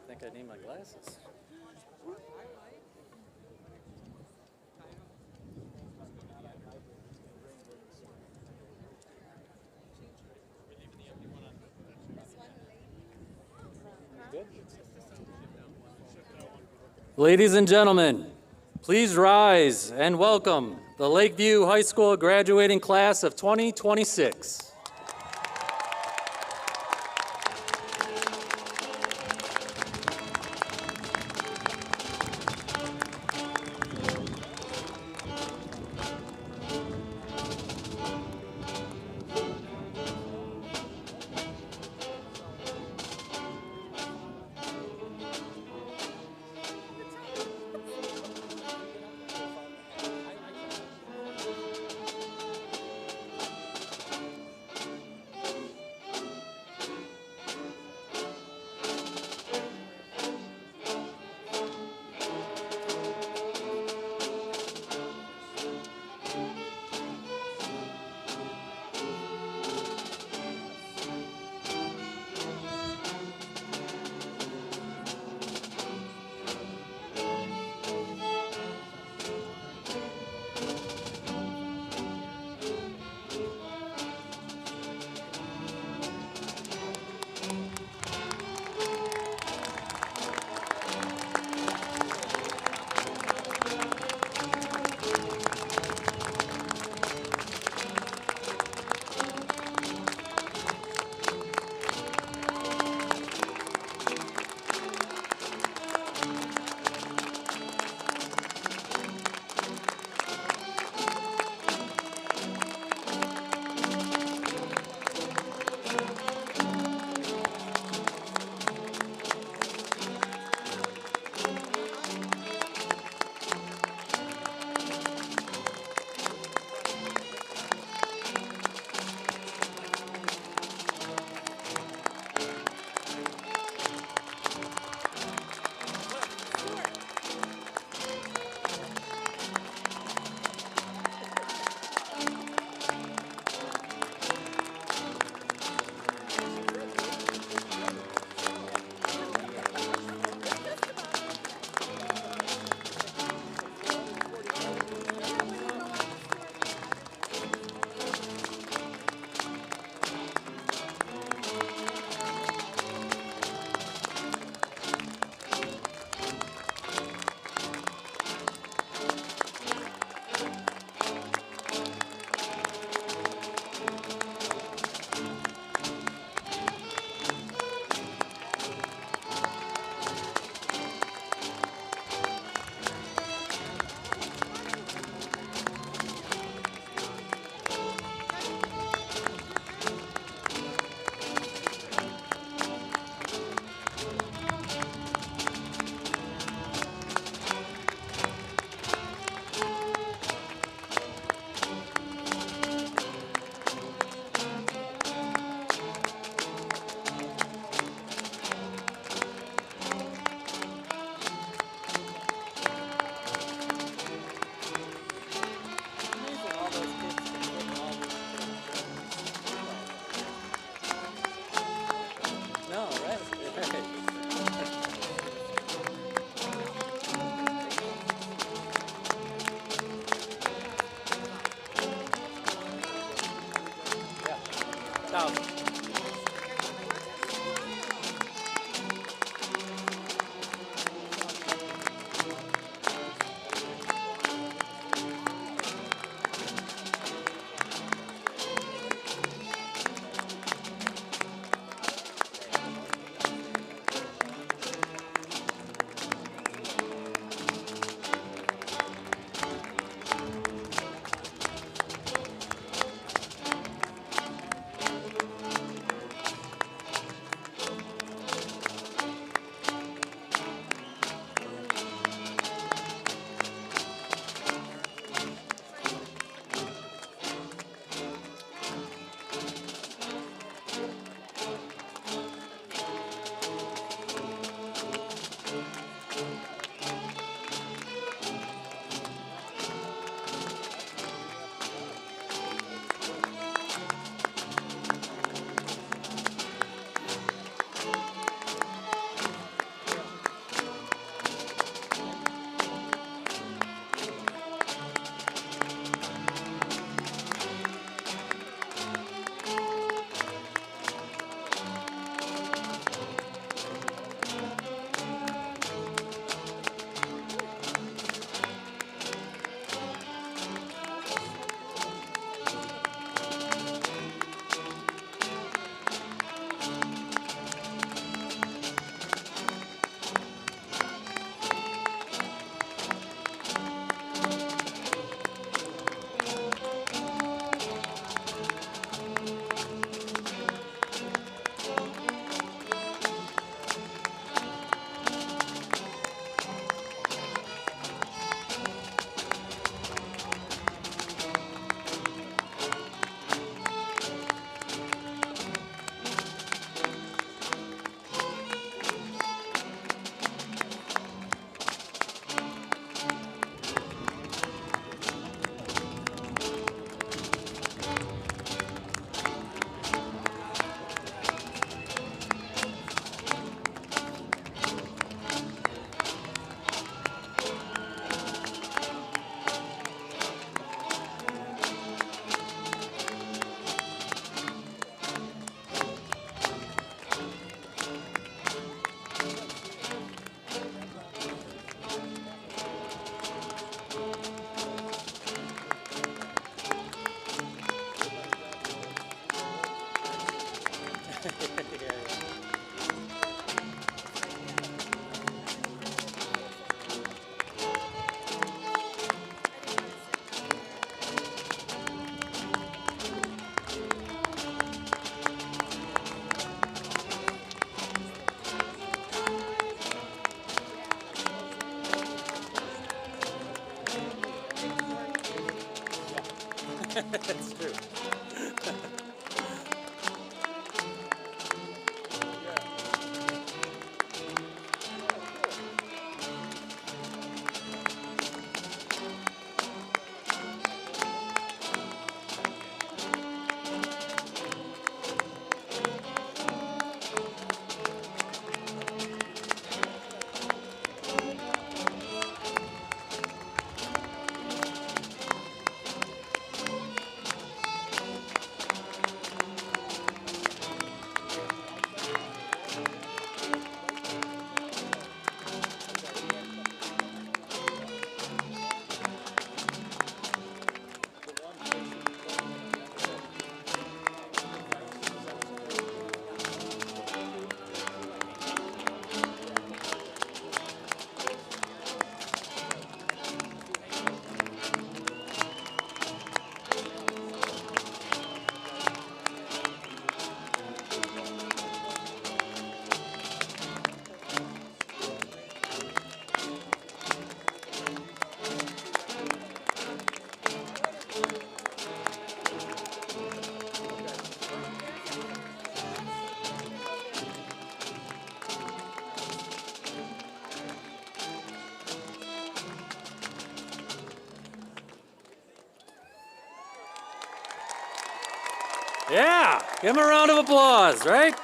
I think I need my glasses. Good. Ladies and gentlemen, please rise and welcome the Lakeview High School graduating class of 2026. That's true. Yeah, give him a round of applause, right?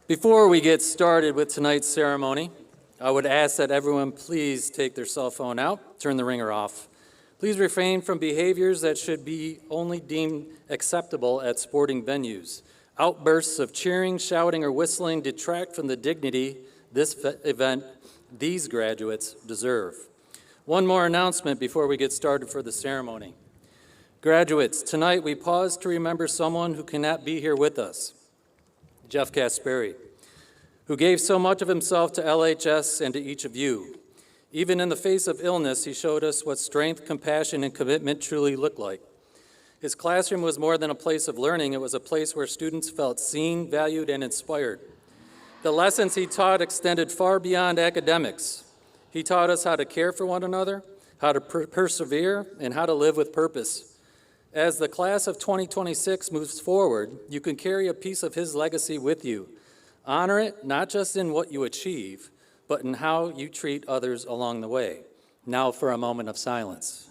Before we get started with tonight's ceremony, I would ask that everyone please take their cell phone out, turn the ringer off. Please refrain from behaviors that should be only deemed acceptable at sporting venues. Outbursts of cheering, shouting, or whistling detract from the dignity this event these graduates deserve. One more announcement before we get started for the ceremony. Graduates, tonight we pause to remember someone who cannot be here with us, Jeff Casperi, who gave so much of himself to LHS and to each of you. Even in the face of illness, he showed us what strength, compassion, and commitment truly look like. His classroom was more than a place of learning. It was a place where students felt seen, valued, and inspired. The lessons he taught extended far beyond academics. He taught us how to care for one another, how to persevere, and how to live with purpose. As the class of 2026 moves forward, you can carry a piece of his legacy with you. Honor it not just in what you achieve, but in how you treat others along the way. Now for a moment of silence.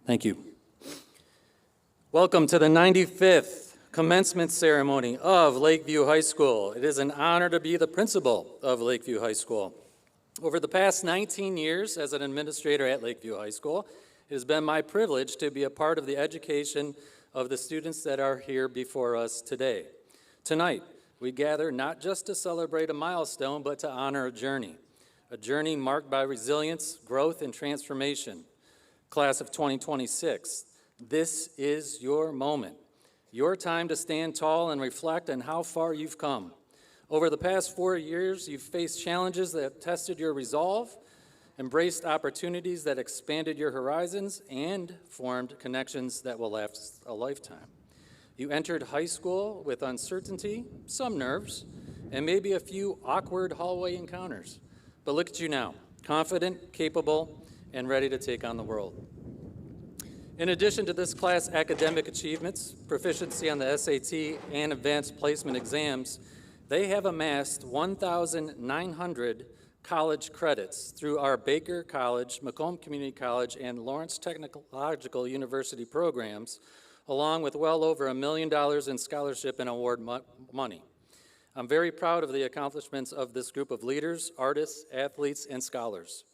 Thank you. Welcome to the 95th commencement ceremony of Lakeview High School. It is an honor to be the principal of Lakeview High School. Over the past 19 years as an administrator at Lakeview High School, it has been my privilege to be a part of the education of the students that are here before us today. Tonight, we gather not just to celebrate a milestone, but to honor a journey marked by resilience, growth, and transformation. Class of 2026, this is your moment, your time to stand tall and reflect on how far you've come. Over the past 4 years, you've faced challenges that have tested your resolve, embraced opportunities that expanded your horizons, and formed connections that will last a lifetime. You entered high school with uncertainty, some nerves, and maybe a few awkward hallway encounters. But look at you now, confident, capable, and ready to take on the world. In addition to this class academic achievements, proficiency on the SAT, and advanced placement exams, they have amassed 1,900 college credits through our Baker College, Macomb Community College, and Lawrence Technological University programs, along with well over $1 million in scholarship and award money. I'm very proud of the accomplishments of this group of leaders, artists, athletes, and scholars.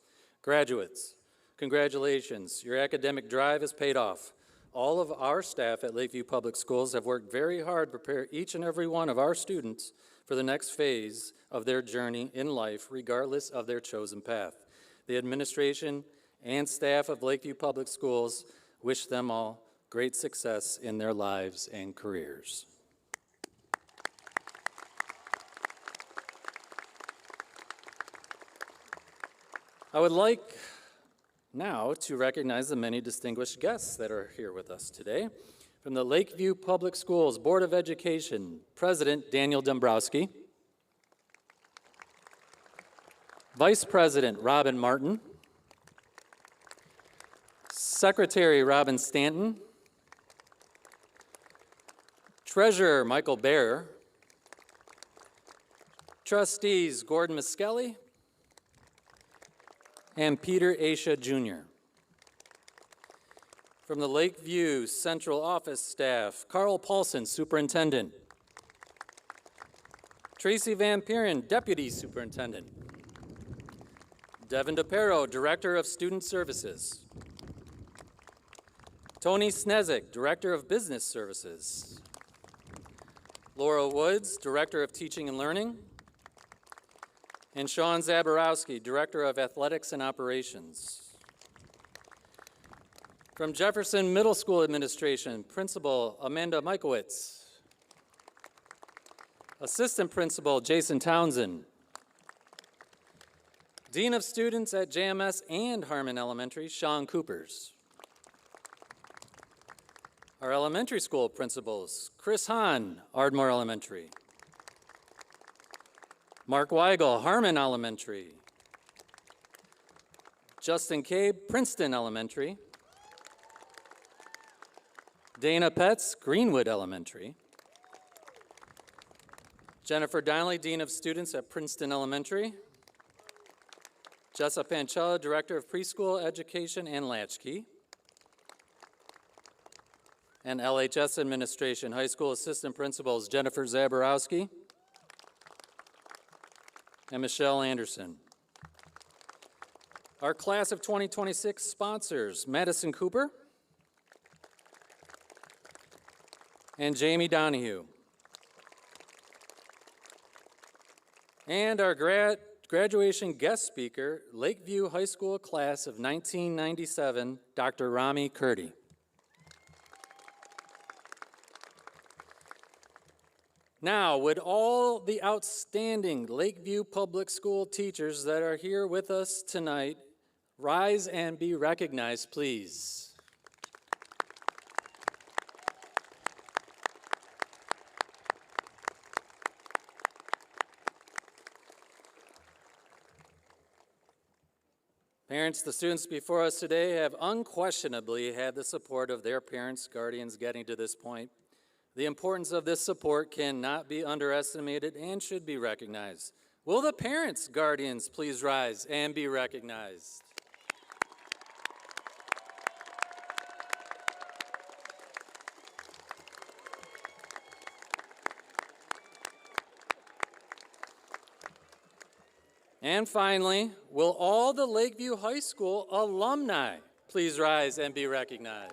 Graduates, congratulations. Your academic drive has paid off. All of our staff at Lakeview Public Schools have worked very hard to prepare each and every one of our students for the next phase of their journey in life, regardless of their chosen path. The administration and staff of Lakeview Public Schools wish them all great success in their lives and careers. I would like now to recognize the many distinguished guests that are here with us today. From the Lakeview Public Schools Board of Education, President Daniel Dombrowski, Vice President Robin Martin, Secretary Robin Stanton, Treasurer Michael Baer, Trustees Gordon Miskelly and Peter Asha Jr. From the Lakeview Central Office staff, Carl Paulson, Superintendent, Tracy Van Pieren, Deputy Superintendent, Devin DePero, Director of Student Services, Tony Snezik, Director of Business Services, Laura Woods, Director of Teaching and Learning, and Sean Zaborowski, Director of Athletics and Operations. From Jefferson Middle School Administration, Principal Amanda Michowitz, Assistant Principal Jason Townsend, Dean of Students at JMS and Harmon Elementary, Sean Coopers. Our elementary school principals, Chris Hahn, Ardmore Elementary, Mark Weigel, Harmon Elementary, Justin Cabe, Princeton Elementary, Dana Petz, Greenwood Elementary, Jennifer Donnelly, Dean of Students at Princeton Elementary, Jessa Pancella, Director of Preschool Education and Latchkey, and LHS Administration, High School Assistant Principals Jennifer Zaborowski and Michelle Anderson. Our class of 2026 sponsors, Madison Cooper and Jamie Donahue. And our graduation guest speaker, Lakeview High School class of 1997, Dr. Rami Kurdi. Now, would all the outstanding Lakeview Public School teachers that are here with us tonight rise and be recognized, please? Parents, the students before us today have unquestionably had the support of their parents, guardians getting to this point. The importance of this support cannot be underestimated and should be recognized. Will the parents, guardians, please rise and be recognized? And finally, will all the Lakeview High School alumni please rise and be recognized?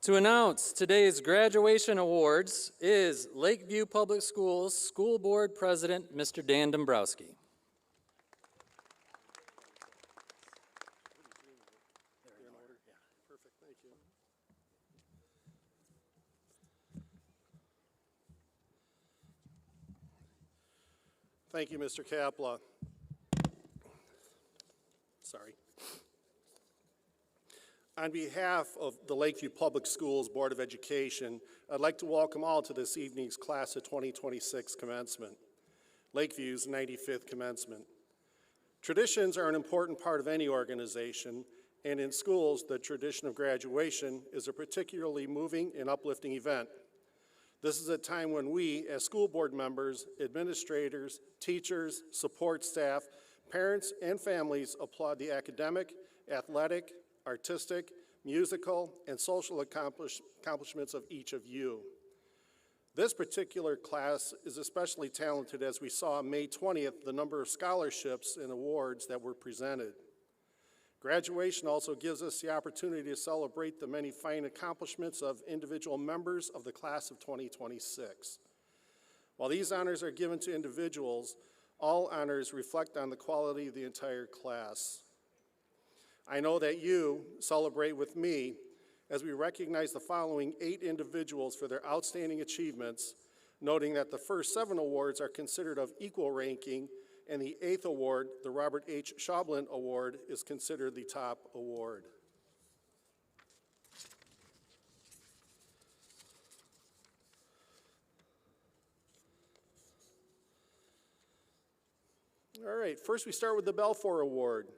To announce today's graduation awards is Lakeview Public Schools School Board President, Mr. Dan Dombrowski. Thank you, Mr. Kapla. Sorry. On behalf of the Lakeview Public Schools Board of Education, I'd like to welcome all to this evening's class of 2026 commencement, Lakeview's 95th commencement. Traditions are an important part of any organization, and in schools, the tradition of graduation is a particularly moving and uplifting event. This is a time when we, as school board members, administrators, teachers, support staff, parents, and families applaud the academic, athletic, artistic, musical, and social accomplishments of each of you. This particular class is especially talented as we saw on May 20th the number of scholarships and awards that were presented. Graduation also gives us the opportunity to celebrate the many fine accomplishments of individual members of the class of 2026. While these honors are given to individuals, all honors reflect on the quality of the entire class. I know that you celebrate with me as we recognize the following 8 individuals for their outstanding achievements, noting that the first 7 awards are considered of equal ranking, and the 8th award, the Robert H. Schaublin Award, is considered the top award. All right, first we start with the Balfour Award.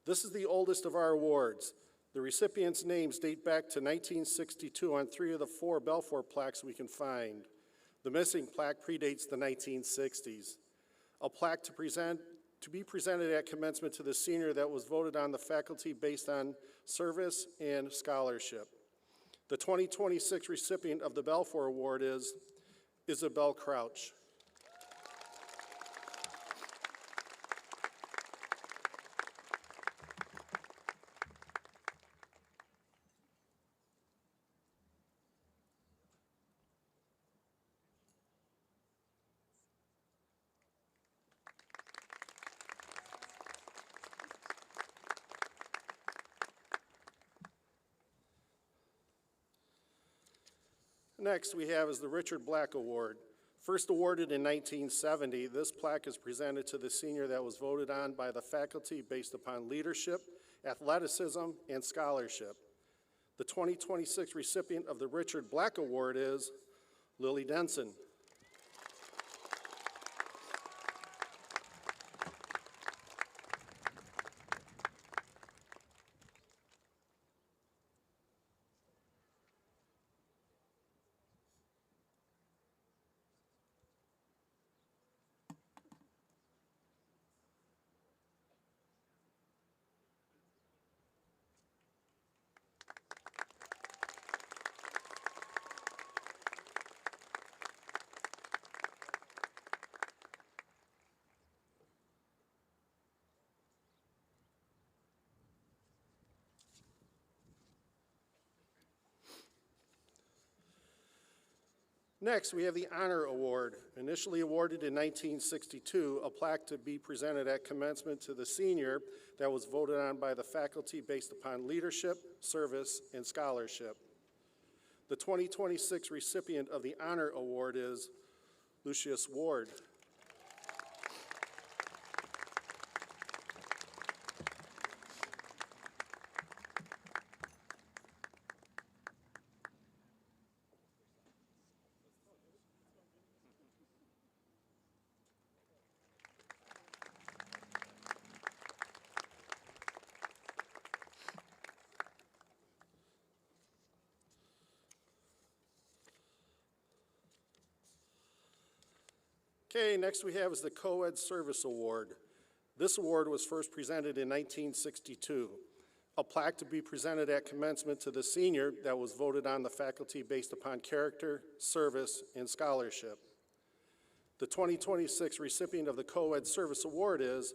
This is the oldest of our awards. The recipients' names date back to 1962 on 3 of the 4 Balfour plaques we can find. The missing plaque predates the 1960s. A plaque to be presented at commencement to the senior that was voted on the faculty based on service and scholarship. The 2026 recipient of the Balfour Award is Isabel Crouch. Next we have is the Richard Black Award. First awarded in 1970, this plaque is presented to the senior that was voted on by the faculty based upon leadership, athleticism, and scholarship. The 2026 recipient of the Richard Black Award is Lily Denson. Next, we have the Honor Award. Initially awarded in 1962, a plaque to be presented at commencement to the senior that was voted on by the faculty based upon leadership, service, and scholarship. The 2026 recipient of the Honor Award is Lucius Ward. Okay, next we have is the Co-Ed Service Award. This award was first presented in 1962. A plaque to be presented at commencement to the senior that was voted on the faculty based upon character, service, and scholarship. The 2026 recipient of the Co-Ed Service Award is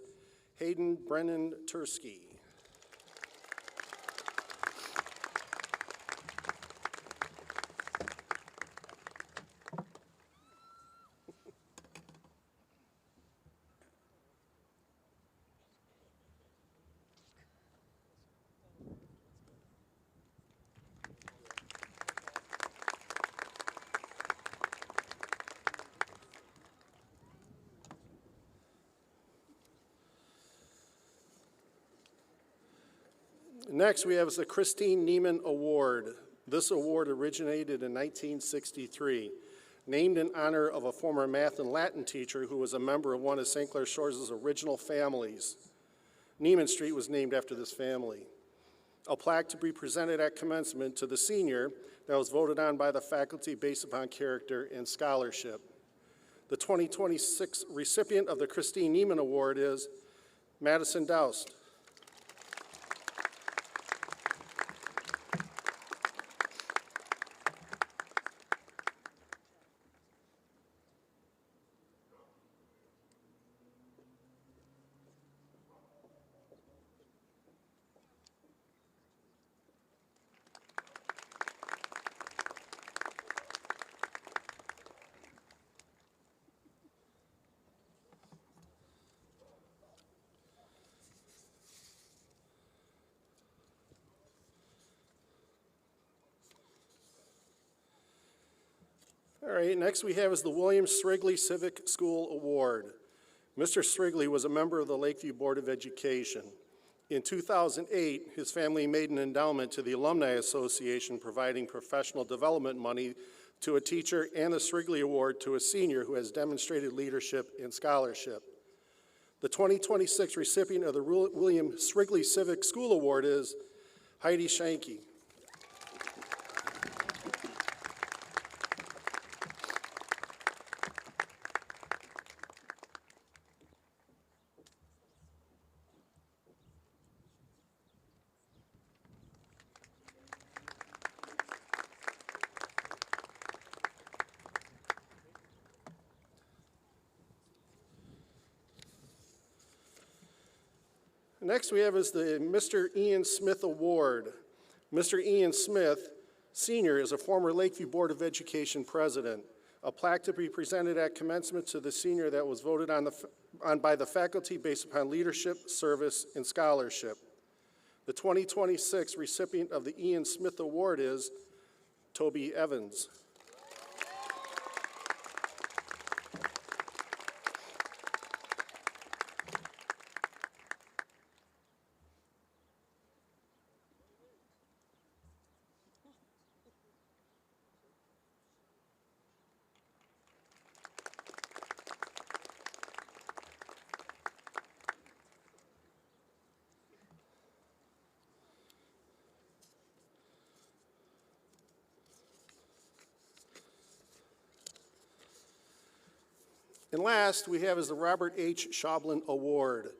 Hayden Brennan Tursky. Next, we have the Christine Neiman Award. This award originated in 1963, named in honor of a former math and Latin teacher who was a member of one of St. Clair Shores' original families. Neiman Street was named after this family. A plaque to be presented at commencement to the senior that was voted on by the faculty based upon character and scholarship. The 2026 recipient of the Christine Neiman Award is Madison Doust. All right, next we have is the William Strigley Civic School Award. Mr. Strigley was a member of the Lakeview Board of Education. In 2008, his family made an endowment to the Alumni Association, providing professional development money to a teacher and the Strigley Award to a senior who has demonstrated leadership and scholarship. The 2026 recipient of the William Strigley Civic School Award is Heidi Shanke. Next we have is the Mr. Ian Smith Award. Mr. Ian Smith, Sr., is a former Lakeview Board of Education president. A plaque to be presented at commencement to the senior that was voted on by the faculty based upon leadership, service, and scholarship. The 2026 recipient of the Ian Smith Award is Toby Evans. And last, we have is the Robert H. Schoblin Award.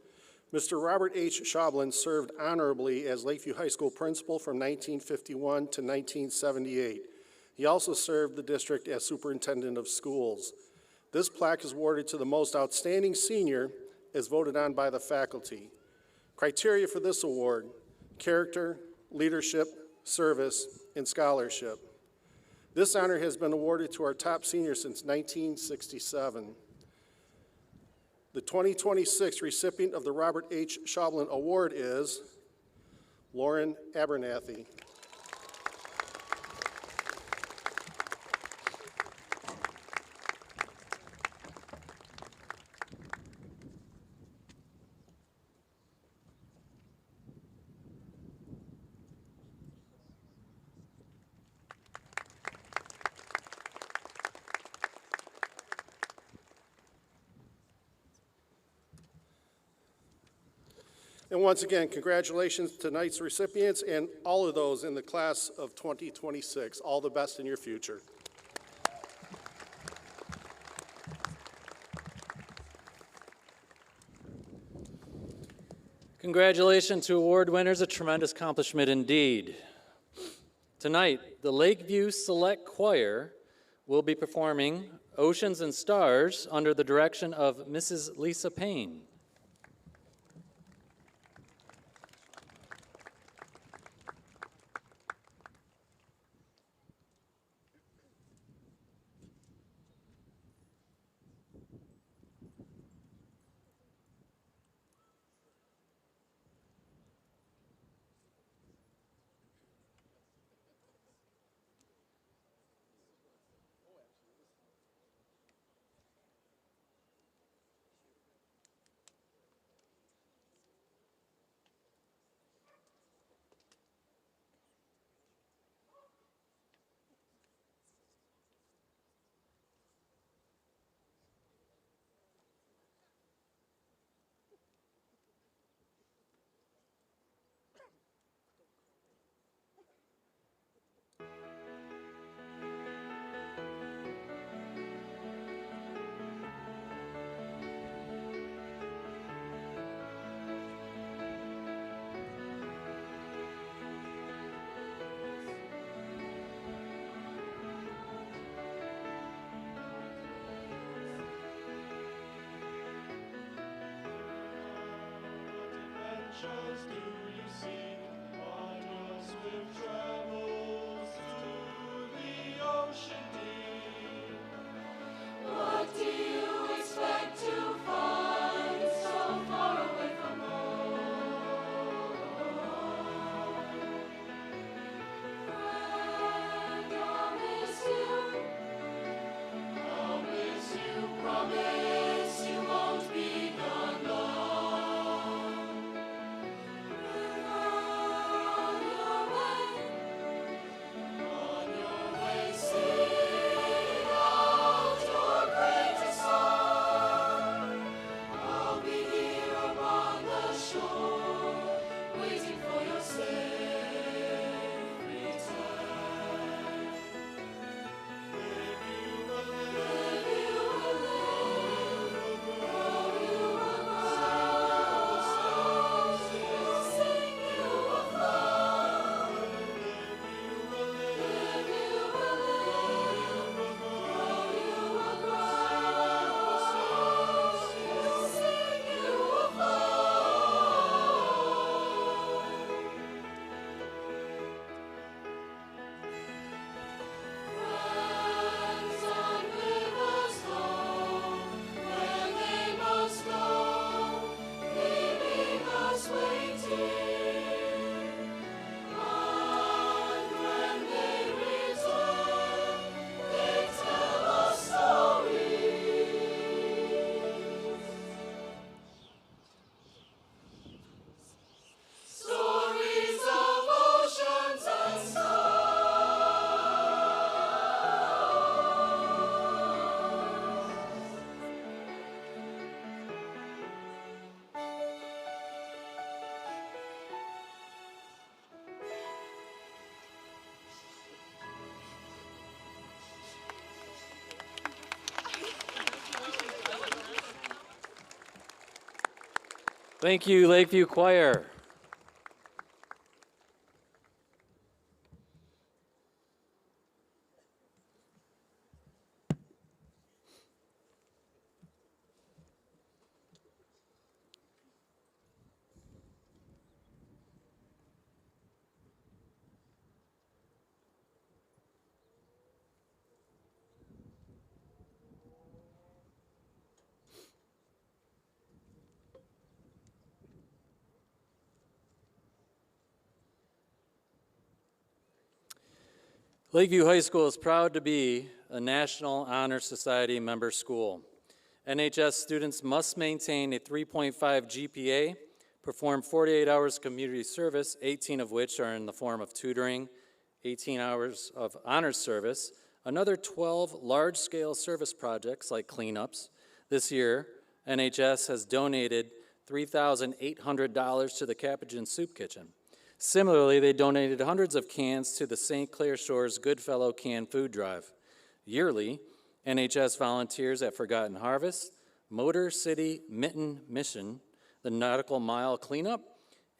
Mr. Robert H. Schoblin served honorably as Lakeview High School principal from 1951 to 1978. He also served the district as superintendent of schools. This plaque is awarded to the most outstanding senior as voted on by the faculty. Criteria for this award: character, leadership, service, and scholarship. This honor has been awarded to our top senior since 1967. The 2026 recipient of the Robert H. Schoblin Award is Lauren Abernathy. And once again, congratulations to tonight's recipients and all of those in the class of 2026. All the best in your future. Congratulations to award winners, a tremendous accomplishment indeed. Tonight, the Lakeview Select Choir will be performing Oceans and Stars under the direction of Mrs. Lisa Payne. adventures do you seek on your swift travels through the ocean deep? What do you expect to find so far away from home? Friend, I'll miss you Thank you, Lakeview Choir. Lakeview High School is proud to be a National Honor Society member school. NHS students must maintain a 3.5 GPA, perform 48 hours community service, 18 of which are in the form of tutoring, 18 hours of honors service, another 12 large-scale service projects like cleanups. This year, NHS has donated $3,800 to the Capuchin Soup Kitchen. Similarly, they donated hundreds of cans to the St. Clair Shores Goodfellow Canned Food Drive. Yearly, NHS volunteers at Forgotten Harvest, Motor City Mitten Mission, the Nautical Mile Cleanup,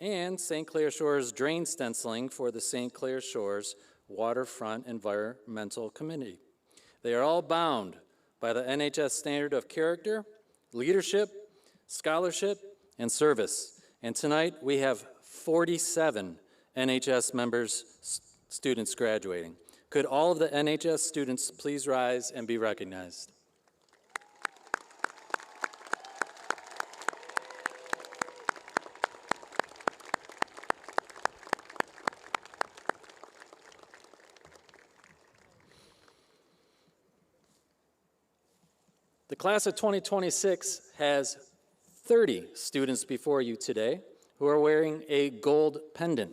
and St. Clair Shores drain stenciling for the St. Clair Shores Waterfront Environmental Committee. They are all bound by the NHS standard of character, leadership, scholarship, and service. And tonight we have 47 NHS members, students graduating. Could all of the NHS students please rise and be recognized? The class of 2026 has 30 students before you today who are wearing a gold pendant.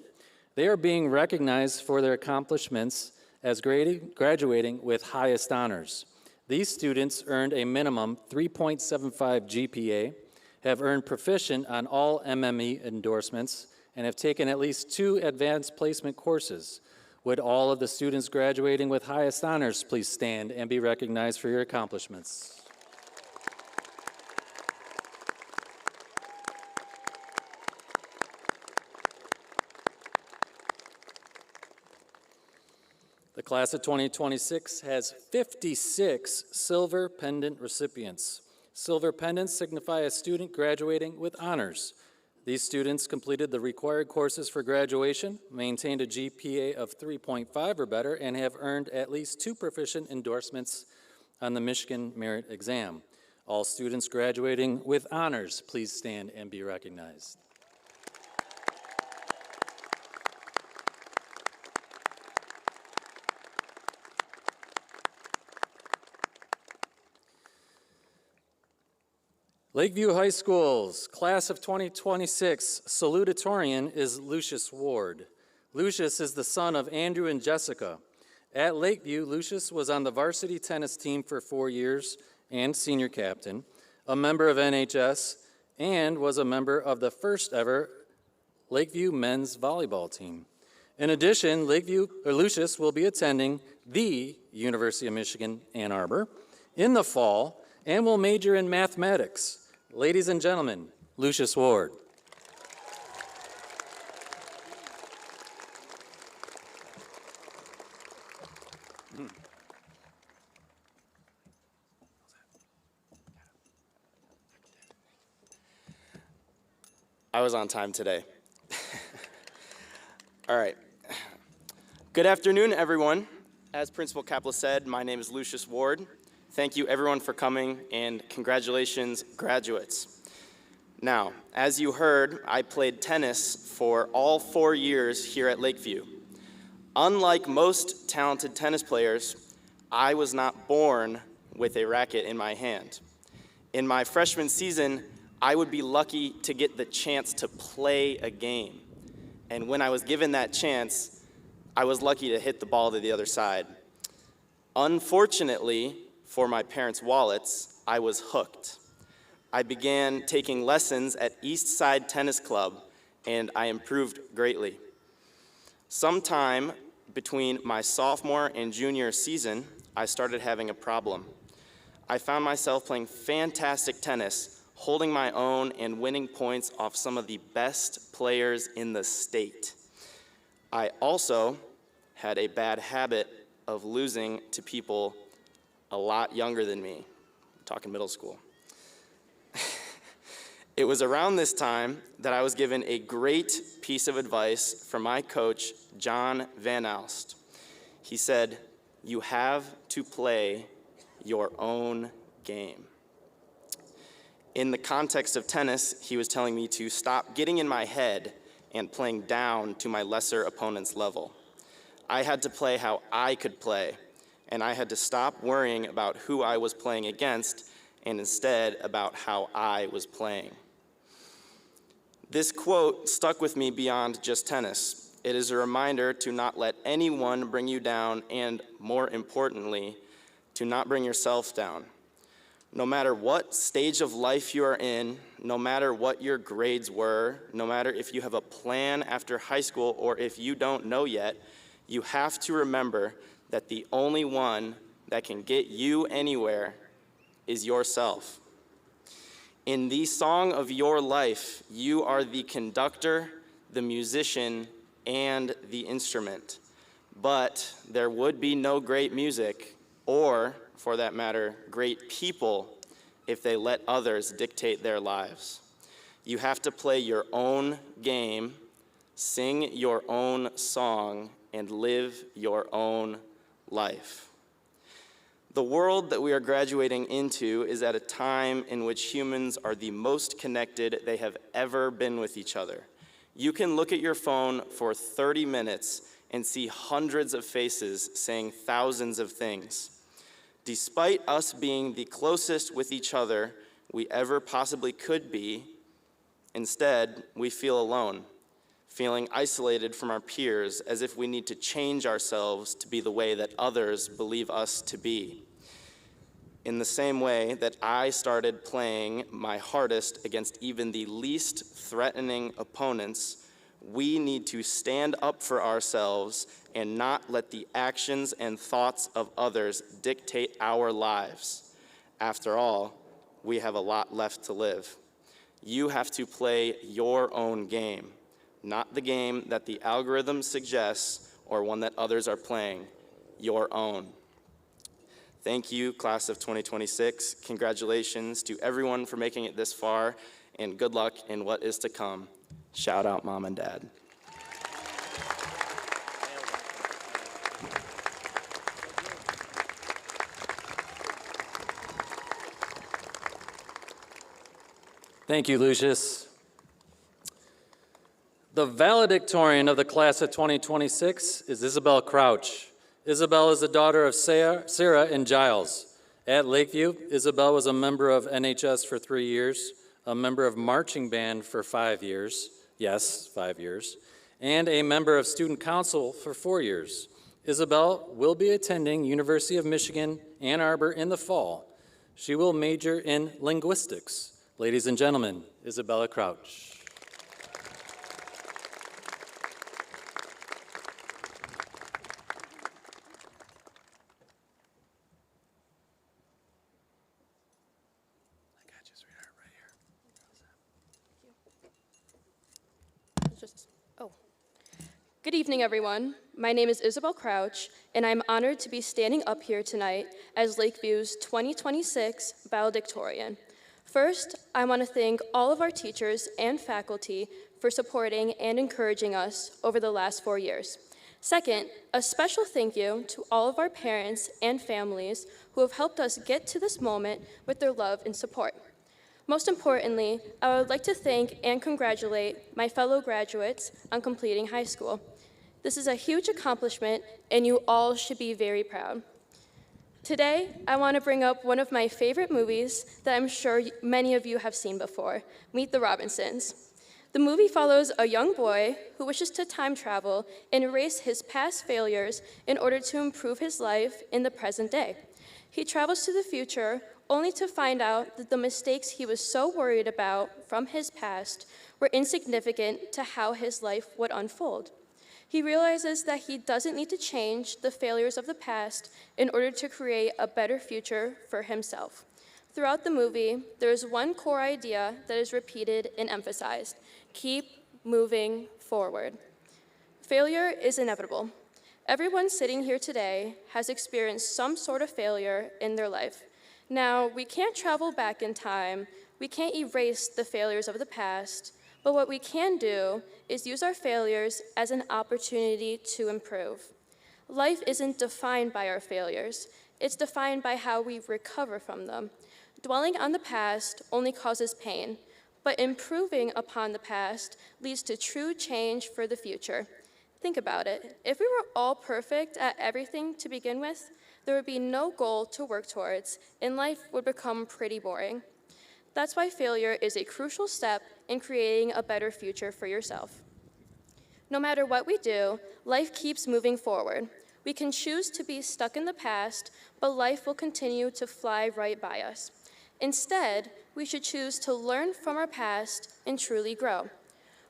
They are being recognized for their accomplishments as graduating with highest honors. These students earned a minimum 3.75 GPA, have earned proficient on all MME endorsements, and have taken at least 2 advanced placement courses. Would all of the students graduating with highest honors please stand and be recognized for your accomplishments? The class of 2026 has 56 silver pendant recipients. Silver pendants signify a student graduating with honors. These students completed the required courses for graduation, maintained a GPA of 3.5 or better, and have earned at least 2 proficient endorsements on the Michigan Merit Exam. All students graduating with honors, please stand and be recognized. Lakeview High School's class of 2026 salutatorian is Lucius Ward. Lucius is the son of Andrew and Jessica. At Lakeview, Lucius was on the varsity tennis team for 4 years and senior captain, a member of NHS, and was a member of the first ever Lakeview men's volleyball team. In addition, Lucius will be attending the University of Michigan, Ann Arbor in the fall and will major in mathematics. Ladies and gentlemen, Lucius Ward. I was on time today. All right. Good afternoon, everyone. As Principal Kapla said, my name is Lucius Ward. Thank you, everyone, for coming, and congratulations, graduates. Now, as you heard, I played tennis for all 4 years here at Lakeview. Unlike most talented tennis players, I was not born with a racket in my hand. In my freshman season, I would be lucky to get the chance to play a game. And when I was given that chance, I was lucky to hit the ball to the other side. Unfortunately, for my parents' wallets, I was hooked. I began taking lessons at East Side Tennis Club, and I improved greatly. Sometime between my sophomore and junior season, I started having a problem. I found myself playing fantastic tennis, holding my own and winning points off some of the best players in the state. I also had a bad habit of losing to people a lot younger than me. I'm talking middle school. It was around this time that I was given a great piece of advice from my coach, John Van Alst. He said, "You have to play your own game." In the context of tennis, he was telling me to stop getting in my head and playing down to my lesser opponent's level. I had to play how I could play, and I had to stop worrying about who I was playing against and instead about how I was playing. This quote stuck with me beyond just tennis. It is a reminder to not let anyone bring you down and, more importantly, to not bring yourself down. No matter what stage of life you are in, no matter what your grades were, no matter if you have a plan after high school or if you don't know yet, you have to remember that the only one that can get you anywhere is yourself. In the song of your life, you are the conductor, the musician, and the instrument. But there would be no great music, or, for that matter, great people, if they let others dictate their lives. You have to play your own game, sing your own song, and live your own life. The world that we are graduating into is at a time in which humans are the most connected they have ever been with each other. You can look at your phone for 30 minutes and see hundreds of faces saying thousands of things. Despite us being the closest with each other we ever possibly could be, instead, we feel alone, feeling isolated from our peers as if we need to change ourselves to be the way that others believe us to be. In the same way that I started playing my hardest against even the least threatening opponents, we need to stand up for ourselves and not let the actions and thoughts of others dictate our lives. After all, we have a lot left to live. You have to play your own game, not the game that the algorithm suggests or one that others are playing, your own. Thank you, class of 2026. Congratulations to everyone for making it this far, and good luck in what is to come. Shout out, Mom and Dad. Thank you, Lucius. The valedictorian of the class of 2026 is Isabel Crouch. Isabel is the daughter of Sarah and Giles. At Lakeview, Isabel was a member of NHS for 3 years, a member of marching band for 5 years, yes, 5 years, and a member of student council for 4 years. Isabel will be attending University of Michigan, Ann Arbor in the fall. She will major in linguistics. Ladies and gentlemen, Isabella Crouch. Good evening, everyone. My name is Isabel Crouch, and I'm honored to be standing up here tonight as Lakeview's 2026 valedictorian. First, I want to thank all of our teachers and faculty for supporting and encouraging us over the last 4 years. Second, a special thank you to all of our parents and families who have helped us get to this moment with their love and support. Most importantly, I would like to thank and congratulate my fellow graduates on completing high school. This is a huge accomplishment, and you all should be very proud. Today, I want to bring up one of my favorite movies that I'm sure many of you have seen before, Meet the Robinsons. The movie follows a young boy who wishes to time travel and erase his past failures in order to improve his life in the present day. He travels to the future only to find out that the mistakes he was so worried about from his past were insignificant to how his life would unfold. He realizes that he doesn't need to change the failures of the past in order to create a better future for himself. Throughout the movie, there is one core idea that is repeated and emphasized: keep moving forward. Failure is inevitable. Everyone sitting here today has experienced some sort of failure in their life. Now, we can't travel back in time, we can't erase the failures of the past, but what we can do is use our failures as an opportunity to improve. Life isn't defined by our failures, it's defined by how we recover from them. Dwelling on the past only causes pain, but improving upon the past leads to true change for the future. Think about it. If we were all perfect at everything to begin with, there would be no goal to work towards, and life would become pretty boring. That's why failure is a crucial step in creating a better future for yourself. No matter what we do, life keeps moving forward. We can choose to be stuck in the past, but life will continue to fly right by us. Instead, we should choose to learn from our past and truly grow.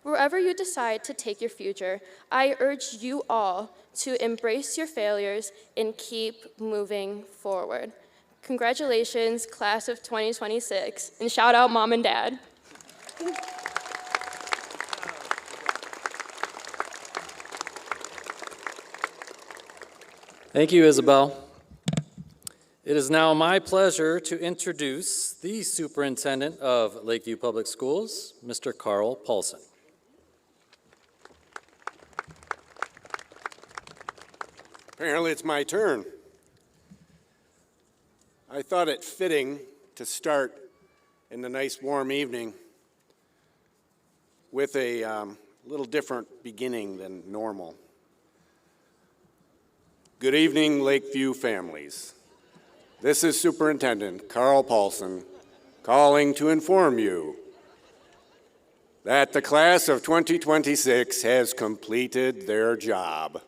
Wherever you decide to take your future, I urge you all to embrace your failures and keep moving forward. Congratulations, class of 2026, and shout out Mom and Dad. Thank you, Isabel. It is now my pleasure to introduce the Superintendent of Lakeview Public Schools, Mr. Carl Paulson. Apparently it's my turn. I thought it fitting to start in the nice warm evening with a little different beginning than normal. Good evening, Lakeview families. This is Superintendent Carl Paulson calling to inform you that the class of 2026 has completed their job.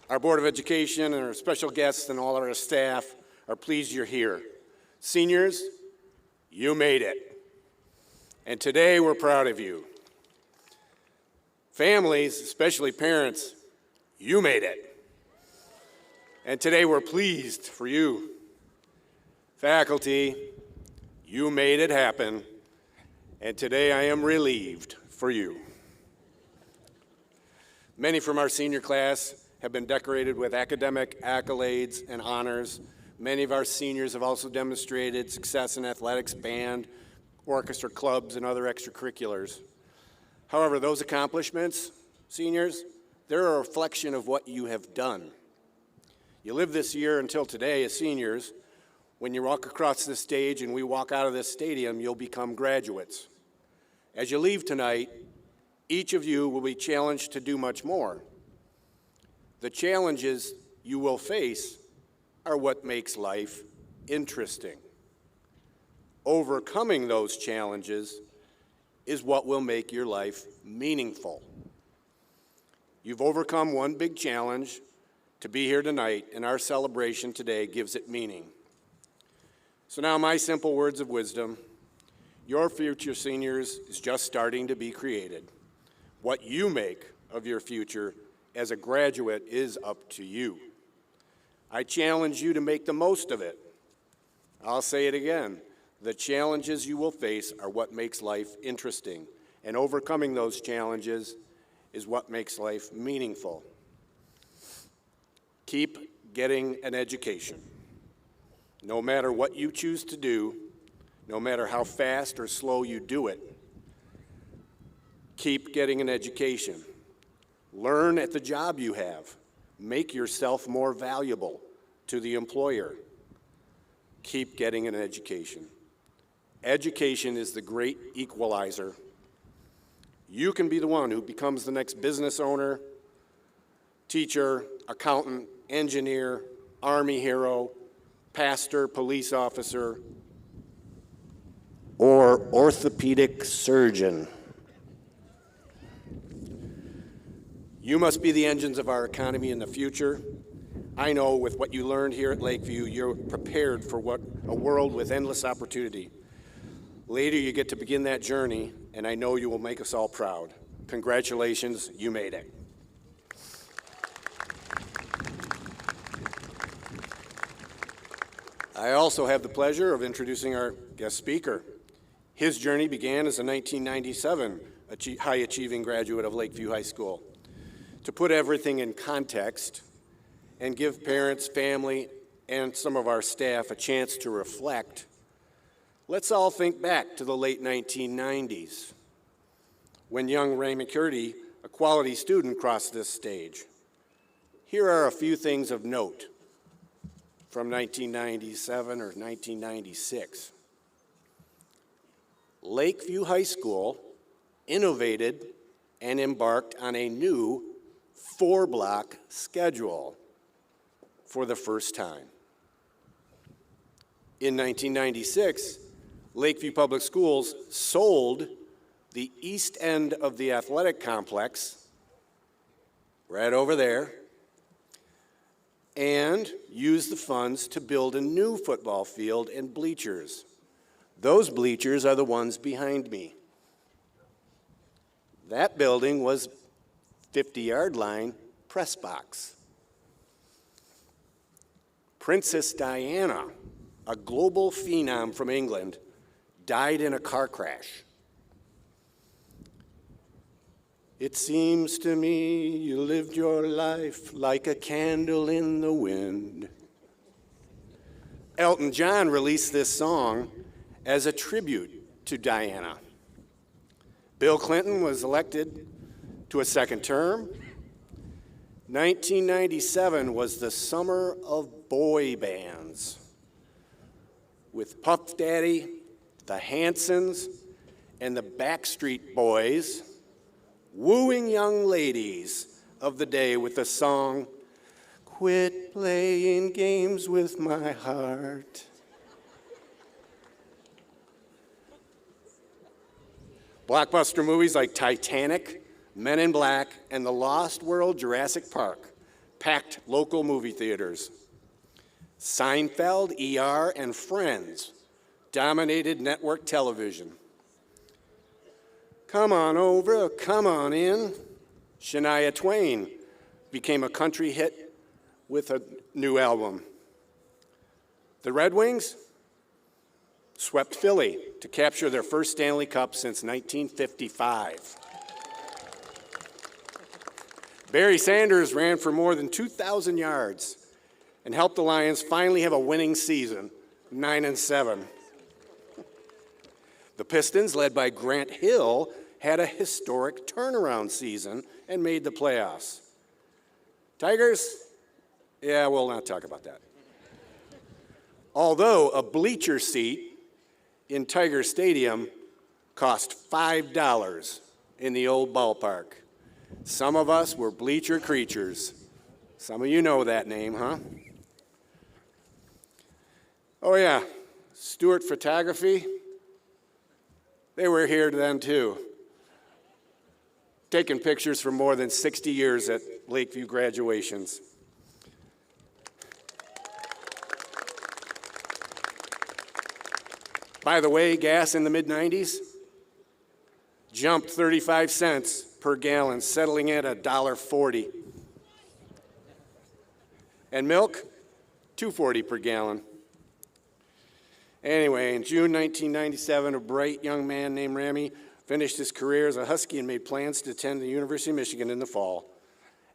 Our Board of Education and our special guests and all of our staff are pleased you're here. Seniors, you made it. And today we're proud of you. Families, especially parents, you made it. And today we're pleased for you. Faculty, you made it happen. And today I am relieved for you. Many from our senior class have been decorated with academic accolades and honors. Many of our seniors have also demonstrated success in athletics, band, orchestra clubs, and other extracurriculars. However, those accomplishments, seniors, they're a reflection of what you have done. You lived this year until today as seniors. When you walk across this stage and we walk out of this stadium, you'll become graduates. As you leave tonight, each of you will be challenged to do much more. The challenges you will face are what makes life interesting. Overcoming those challenges is what will make your life meaningful. You've overcome one big challenge to be here tonight, and our celebration today gives it meaning. So now my simple words of wisdom: your future, seniors, is just starting to be created. What you make of your future as a graduate is up to you. I challenge you to make the most of it. I'll say it again. The challenges you will face are what makes life interesting, and overcoming those challenges is what makes life meaningful. Keep getting an education. No matter what you choose to do, no matter how fast or slow you do it, keep getting an education. Learn at the job you have. Make yourself more valuable to the employer. Keep getting an education. Education is the great equalizer. You can be the one who becomes the next business owner, teacher, accountant, engineer, Army hero, pastor, police officer, or orthopedic surgeon. You must be the engines of our economy in the future. I know with what you learned here at Lakeview, you're prepared for a world with endless opportunity. Later, you get to begin that journey, and I know you will make us all proud. Congratulations, you made it. I also have the pleasure of introducing our guest speaker. His journey began as a 1997 high-achieving graduate of Lakeview High School. To put everything in context and give parents, family, and some of our staff a chance to reflect, let's all think back to the late 1990s when young Ray McCurdy, a quality student, crossed this stage. Here are a few things of note from 1997 or 1996. Lakeview High School innovated and embarked on a new 4-block schedule for the first time. In 1996, Lakeview Public Schools sold the east end of the athletic complex, right over there, and used the funds to build a new football field and bleachers. Those bleachers are the ones behind me. That building was 50-yard line press box. Princess Diana, a global phenom from England, died in a car crash. It seems to me you lived your life like a candle in the wind. Elton John released this song as a tribute to Diana. Bill Clinton was elected to a second term. 1997 was the summer of boy bands, with Puff Daddy, the Hansons, and the Backstreet Boys wooing young ladies of the day with the song, "Quit playing games with my heart." Blockbuster movies like Titanic, Men in Black, and The Lost World Jurassic Park packed local movie theaters. Seinfeld, ER, and Friends dominated network television. Come on over, come on in. Shania Twain became a country hit with a new album. The Red Wings swept Philly to capture their first Stanley Cup since 1955. Barry Sanders ran for more than 2,000 yards and helped the Lions finally have a winning season, 9-7. The Pistons, led by Grant Hill, had a historic turnaround season and made the playoffs. Tigers? Yeah, we'll not talk about that. Although a bleacher seat in Tiger Stadium cost $5 in the old ballpark. Some of us were bleacher creatures. Some of you know that name, huh? Oh yeah, Stewart Photography. They were here then too, taking pictures for more than 60 years at Lakeview graduations. By the way, gas in the mid-90s jumped 35 cents per gallon, settling at $1.40. And milk, $2.40 per gallon. Anyway, in June 1997, a bright young man named Rami finished his career as a Husky and made plans to attend the University of Michigan in the fall.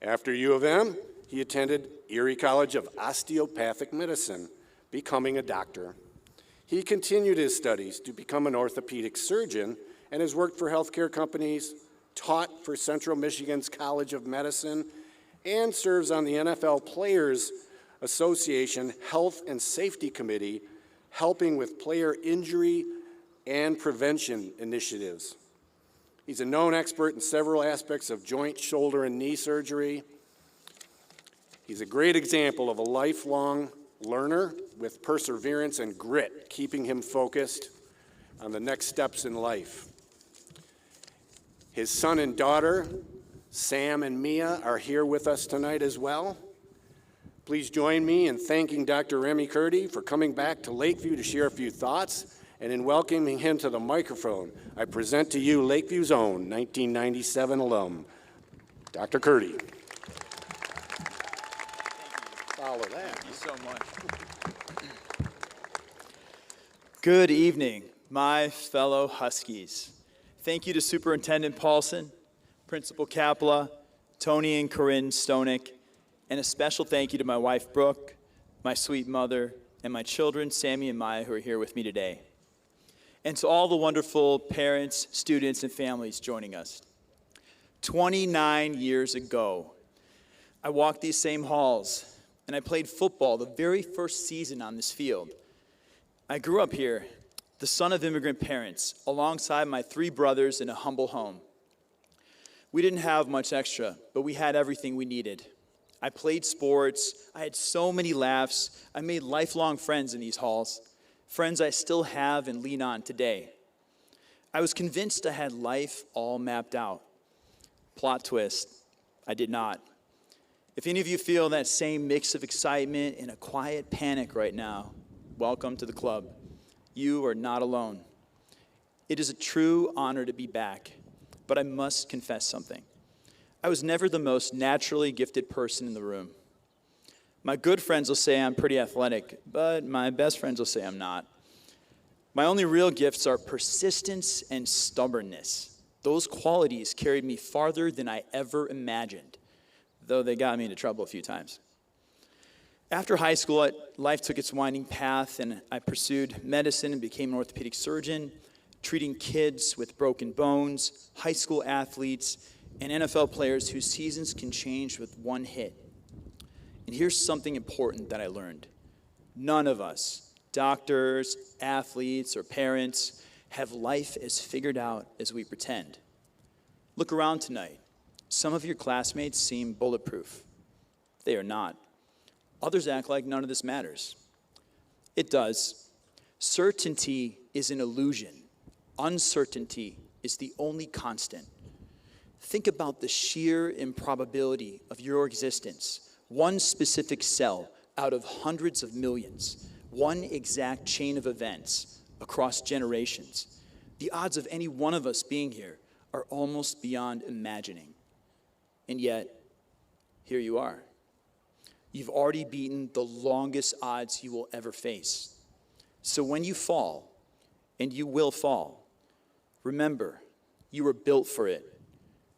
After U of M, he attended Erie College of Osteopathic Medicine, becoming a doctor. He continued his studies to become an orthopedic surgeon and has worked for healthcare companies, taught for Central Michigan's College of Medicine, and serves on the NFL Players Association Health and Safety Committee, helping with player injury and prevention initiatives. He's a known expert in several aspects of joint, shoulder, and knee surgery. He's a great example of a lifelong learner with perseverance and grit, keeping him focused on the next steps in life. His son and daughter, Sam and Mia, are here with us tonight as well. Please join me in thanking Dr. Remy Curdy for coming back to Lakeview to share a few thoughts, and in welcoming him to the microphone, I present to you Lakeview's own 1997 alum, Dr. Curdy. Follow that. Thank you so much. Good evening, my fellow Huskies. Thank you to Superintendent Paulson, Principal Capla, Tony and Corinne Stonick, and a special thank you to my wife, Brooke, my sweet mother, and my children, Sammy and Maya, who are here with me today. And to all the wonderful parents, students, and families joining us. 29 years ago, I walked these same halls, and I played football the very first season on this field. I grew up here, the son of immigrant parents, alongside my 3 brothers in a humble home. We didn't have much extra, but we had everything we needed. I played sports, I had so many laughs, I made lifelong friends in these halls, friends I still have and lean on today. I was convinced I had life all mapped out. Plot twist, I did not. If any of you feel that same mix of excitement and a quiet panic right now, welcome to the club. You are not alone. It is a true honor to be back, but I must confess something. I was never the most naturally gifted person in the room. My good friends will say I'm pretty athletic, but my best friends will say I'm not. My only real gifts are persistence and stubbornness. Those qualities carried me farther than I ever imagined, though they got me into trouble a few times. After high school, life took its winding path, and I pursued medicine and became an orthopedic surgeon, treating kids with broken bones, high school athletes, and NFL players whose seasons can change with one hit. And here's something important that I learned. None of us, doctors, athletes, or parents, have life as figured out as we pretend. Look around tonight. Some of your classmates seem bulletproof. They are not. Others act like none of this matters. It does. Certainty is an illusion. Uncertainty is the only constant. Think about the sheer improbability of your existence. One specific cell out of hundreds of millions. One exact chain of events across generations. The odds of any one of us being here are almost beyond imagining. And yet, here you are. You've already beaten the longest odds you will ever face. So when you fall, and you will fall, remember, you were built for it.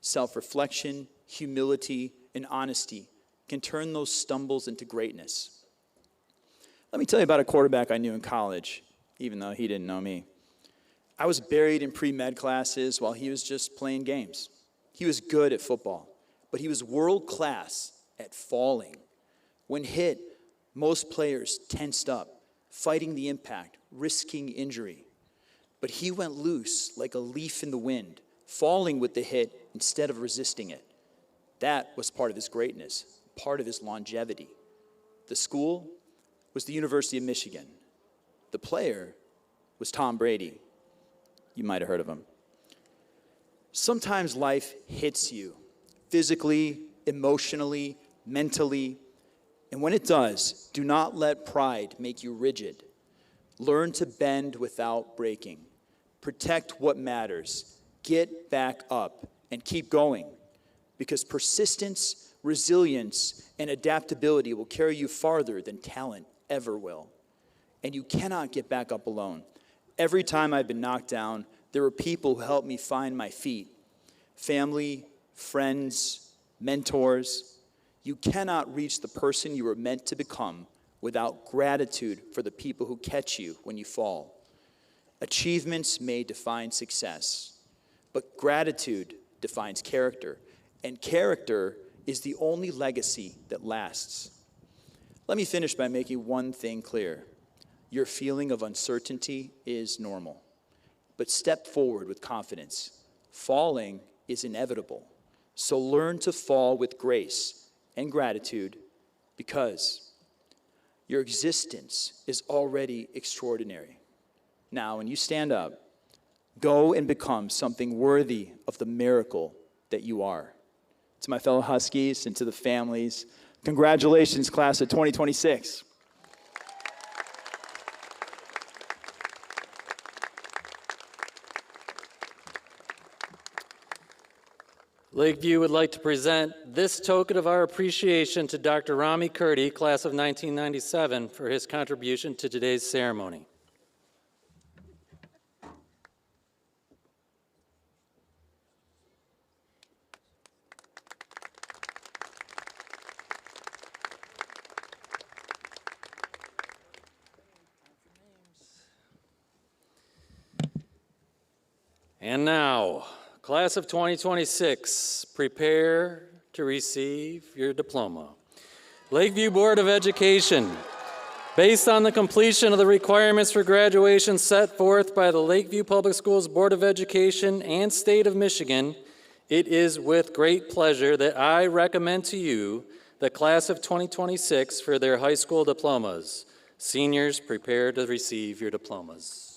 Self-reflection, humility, and honesty can turn those stumbles into greatness. Let me tell you about a quarterback I knew in college, even though he didn't know me. I was buried in pre-med classes while he was just playing games. He was good at football, but he was world-class at falling. When hit, most players tensed up, fighting the impact, risking injury. But he went loose like a leaf in the wind, falling with the hit instead of resisting it. That was part of his greatness, part of his longevity. The school was the University of Michigan. The player was Tom Brady. You might have heard of him. Sometimes life hits you, physically, emotionally, mentally. And when it does, do not let pride make you rigid. Learn to bend without breaking. Protect what matters. Get back up and keep going. Because persistence, resilience, and adaptability will carry you farther than talent ever will. And you cannot get back up alone. Every time I've been knocked down, there were people who helped me find my feet. Family, friends, mentors. You cannot reach the person you were meant to become without gratitude for the people who catch you when you fall. Achievements may define success, but gratitude defines character, and character is the only legacy that lasts. Let me finish by making one thing clear. Your feeling of uncertainty is normal, but step forward with confidence. Falling is inevitable, so learn to fall with grace and gratitude because your existence is already extraordinary. Now, when you stand up, go and become something worthy of the miracle that you are. To my fellow Huskies and to the families, congratulations, class of 2026. Lakeview would like to present this token of our appreciation to Dr. Rami Kurdi, class of 1997, for his contribution to today's ceremony. And now, class of 2026, prepare to receive your diploma. Lakeview Board of Education, based on the completion of the requirements for graduation set forth by the Lakeview Public Schools Board of Education and State of Michigan, it is with great pleasure that I recommend to you the class of 2026 for their high school diplomas. Seniors, prepare to receive your diplomas.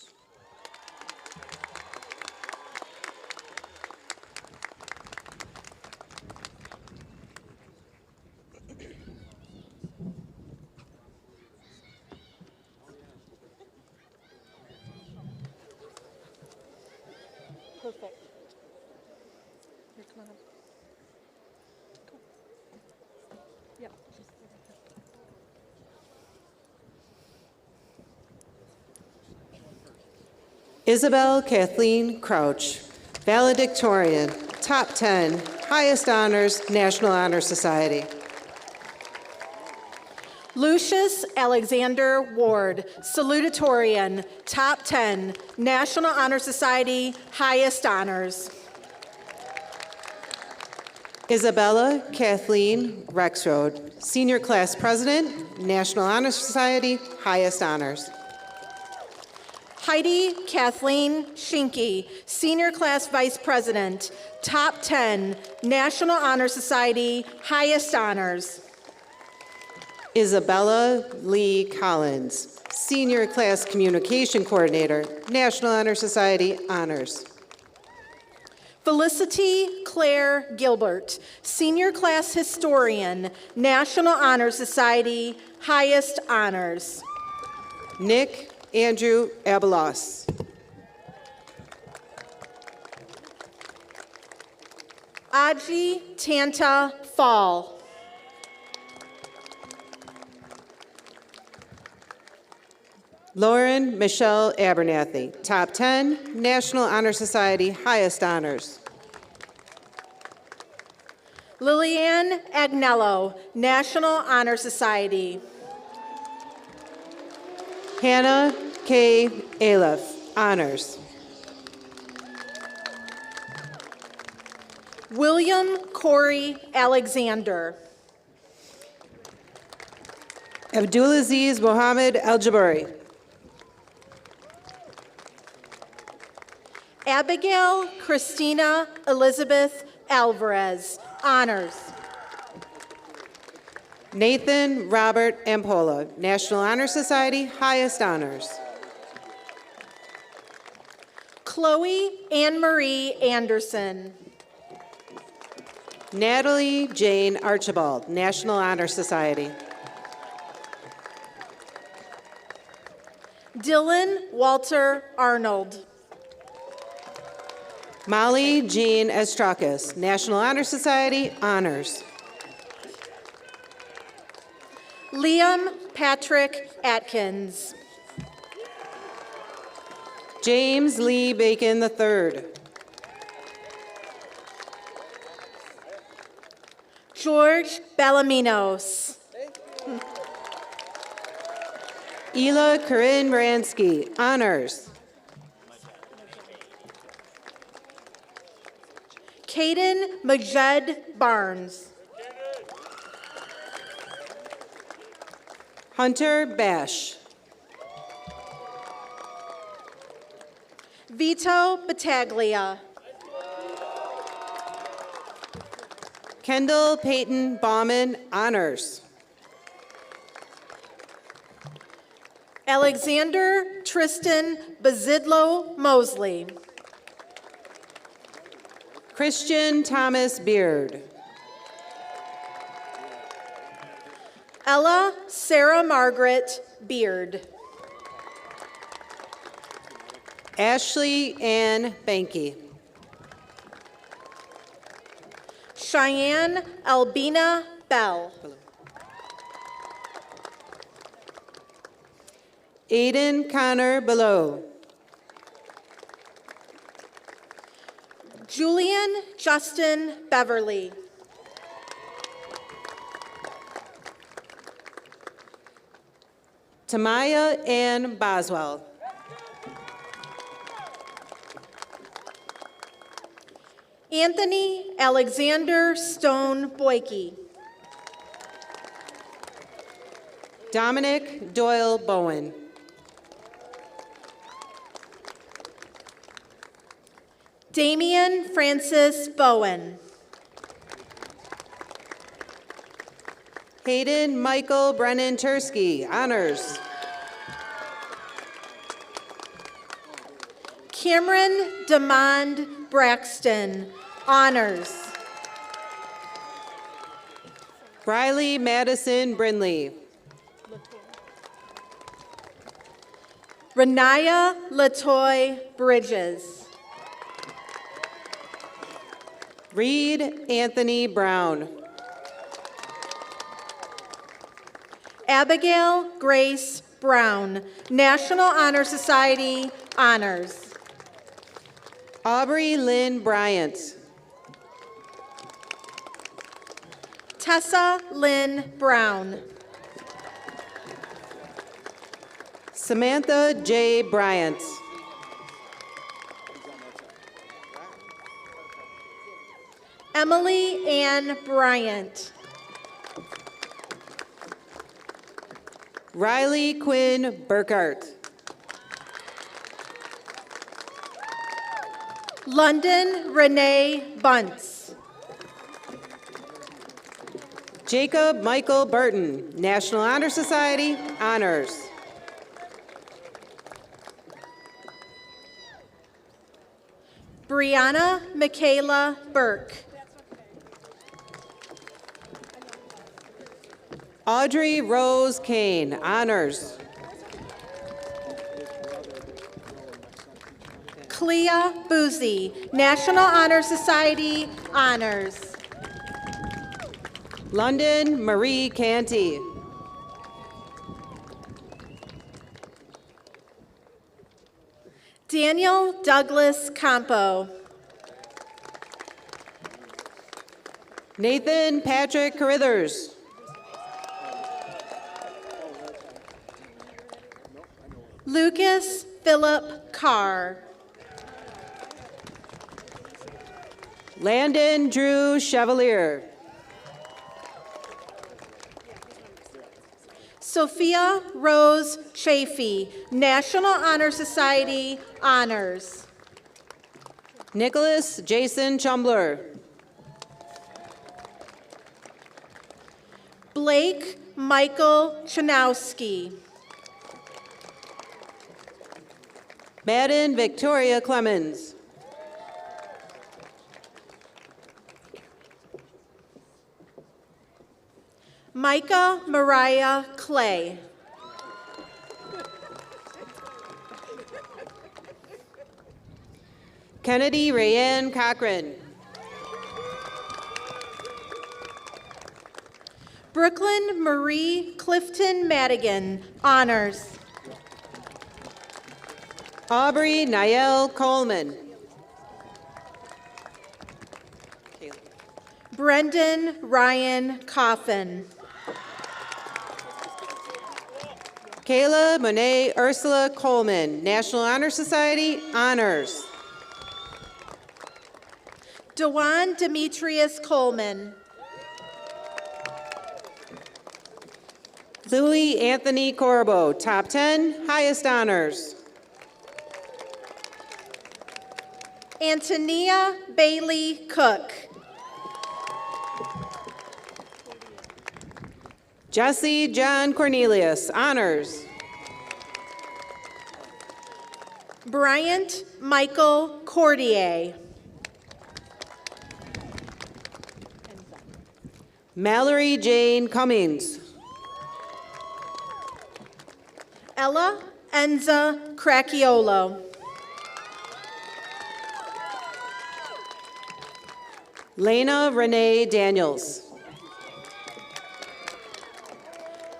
Perfect. Here, come on up. Go. Yep. Isabel Kathleen Crouch, valedictorian, top 10, highest honors, National Honor Society. Lucius Alexander Ward, salutatorian, top 10, National Honor Society, highest honors. Isabella Kathleen Rexroad, senior class president, National Honor Society, highest honors. Heidi Kathleen Schinke, senior class vice president, top 10, National Honor Society, highest honors. Isabella Lee Collins, senior class communication coordinator, National Honor Society, honors. Felicity Claire Gilbert, senior class historian, National Honor Society, highest honors. Nick Andrew Abelos. Aji Tanta Fall. Lauren Michelle Abernathy, top 10, National Honor Society, highest honors. Lillian Agnello, National Honor Society. Hannah K. Aliff, honors. William Corey Alexander. Abdulaziz Mohammed Al-Jabari. Abigail Christina Elizabeth Alvarez, honors. Nathan Robert Ampola, National Honor Society, highest honors. Chloe Anne Marie Anderson. Natalie Jane Archibald, National Honor Society. Dylan Walter Arnold. Molly Jean Estrakis, National Honor Society, honors. Liam Patrick Atkins. James Lee Bacon III. George Ballaminos. Ela Corinne Ransky, honors. Caden Majed Barnes. Hunter Bash. Vito Battaglia. Kendall Peyton Bauman, honors. Alexander Tristan Bazidlo Mosley. Christian Thomas Beard. Ella Sarah Margaret Beard. Ashley Ann Banky. Cheyenne Albina Bell. Aiden Connor Below. Julian Justin Beverly. Tamaya Ann Boswell. Anthony Alexander Stone Boyke. Dominic Doyle Bowen. Damian Francis Bowen. Hayden Michael Brennan Tursky, honors. Cameron Demond Braxton, honors. Briley Madison Brindley. Renaya Latoy Bridges. Reed Anthony Brown. Abigail Grace Brown, National Honor Society, honors. Aubrey Lynn Bryant. Tessa Lynn Brown. Samantha J. Bryant. Emily Ann Bryant. Riley Quinn Burkhart. London Renee Bunce. Jacob Michael Burton, National Honor Society, honors. Brianna Michaela Burke. Audrey Rose Kane, honors. Clea Boozy, National Honor Society, honors. London Marie Canty. Daniel Douglas Campo. Nathan Patrick Carithers. Lucas Philip Carr. Landon Drew Chevalier. Sophia Rose Chafee, National Honor Society, honors. Nicholas Jason Chumbler. Blake Michael Chanowski. Madden Victoria Clemens. Micah Mariah Clay. Kennedy Rayanne Cochran. Brooklyn Marie Clifton Madigan, honors. Aubrey Niall Coleman. Brendan Ryan Coffin. Kayla Monet Ursula Coleman, National Honor Society, honors. Dewan Demetrius Coleman. Louis Anthony Corbo, top 10, highest honors. Antonia Bailey Cook. Jesse John Cornelius, honors. Bryant Michael Cordier. Mallory Jane Cummings. Ella Enza Cracchiolo. Lena Renee Daniels.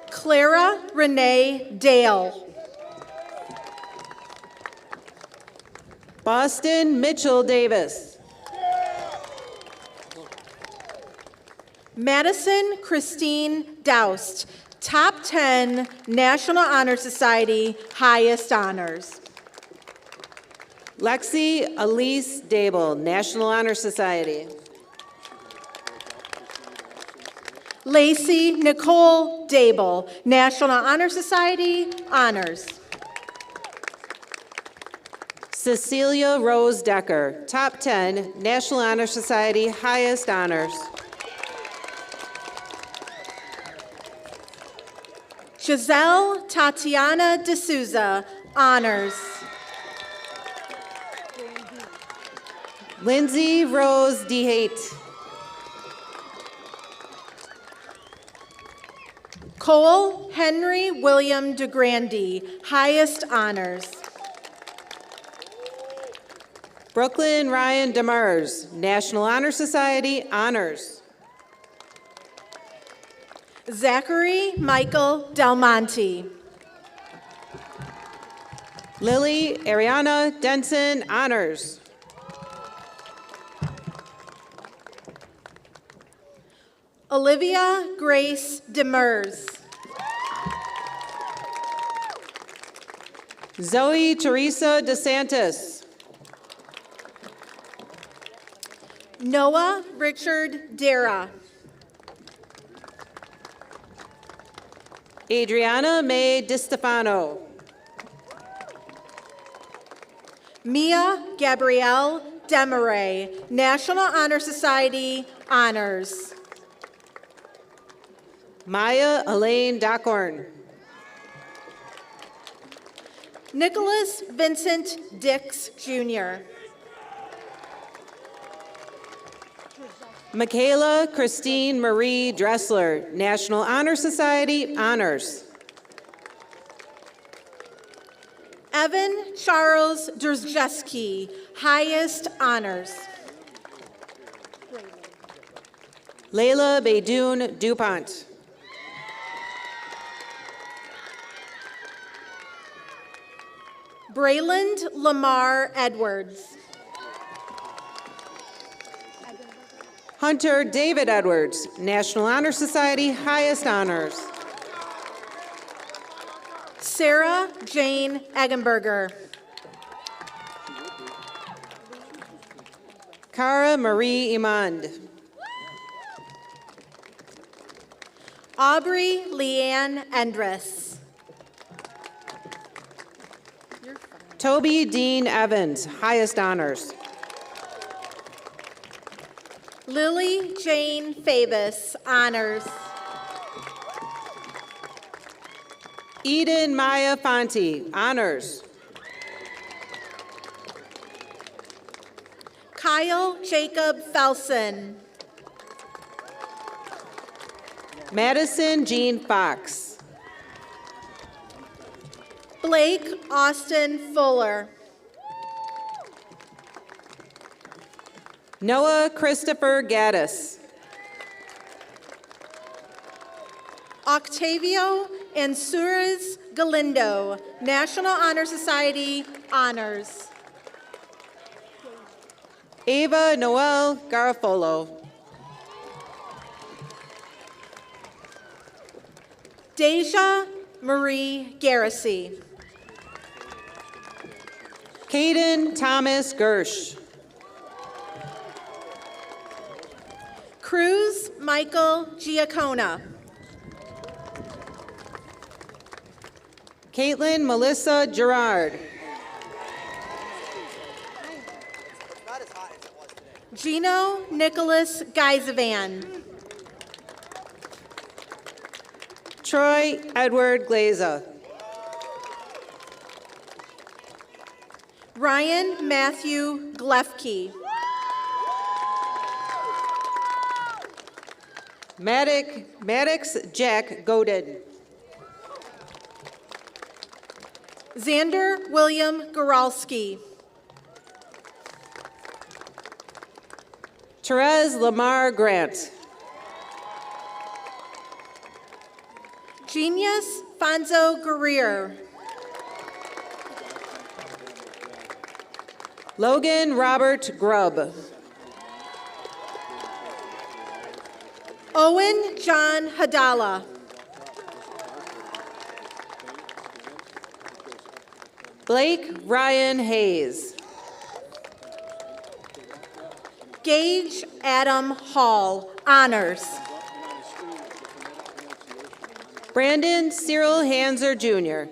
Clara Renee Dale. Boston Mitchell Davis. Madison Christine Doust, top 10, National Honor Society, highest honors. Lexi Elise Dable, National Honor Society. Lacey Nicole Dable, National Honor Society, Honors. Cecilia Rose Decker, Top 10, National Honor Society, highest honors. Giselle Tatiana D'Souza, Honors. Lindsay Rose DeHate. Cole Henry William DeGrande, highest honors. Brooklyn Ryan Demers, National Honor Society, honors. Zachary Michael Del Monte. Lily Ariana Denson, honors. Olivia Grace Demers. Zoe Teresa DeSantis. Noah Richard Dara. Adriana May DiStefano. Mia Gabrielle Demaray, National Honor Society, Honors. Maya Elaine Dockhorn. Nicholas Vincent Dix, Jr. Michaela Christine Marie Dressler, National Honor Society, honors. Evan Charles Drzeski, highest honors. Layla Beydoun DuPont. Brayland Lamar Edwards. Hunter David Edwards, National Honor Society, highest honors. Sarah Jane Eggenberger. Cara Marie Imand. Aubrey Leanne Endress. Toby Dean Evans, highest honors. Lily Jane Fabus, honors. Eden Maya Fonte, honors. Kyle Jacob Felson. Madison Jean Fox. Blake Austin Fuller. Noah Christopher Gaddis. Octavio Ansures Galindo, National Honor Society, honors. Ava Noel Garofolo. Deja Marie Garrissey. Caden Thomas Gersh. Cruz Michael Giacona. Caitlin Melissa Gerard. Gino Nicholas Geisavan. Troy Edward Glaza. Ryan Matthew Glefke. Maddox Jack Godin. Xander William Goralski. Therese Lamar Grant. Genius Fonzo Guerrier. Logan Robert Grubb. Owen John Hadala. Blake Ryan Hayes. Gage Adam Hall, honors. Brandon Cyril Hanser Jr.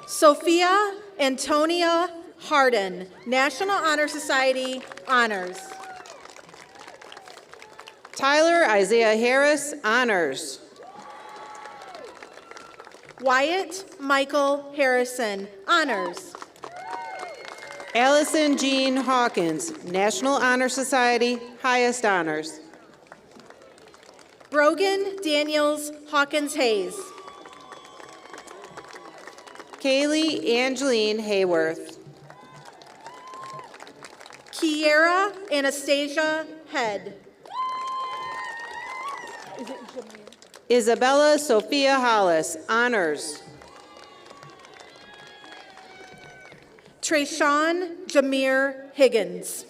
Sophia Antonia Hardin, National Honor Society, honors. Tyler Isaiah Harris, honors. Wyatt Michael Harrison, honors. Allison Jean Hawkins, National Honor Society, highest honors. Brogan Daniels Hawkins Hayes. Kaylee Angeline Hayworth. Kiera Anastasia Head. Isabella Sophia Hollis, honors. Trayshawn Jameer Higgins.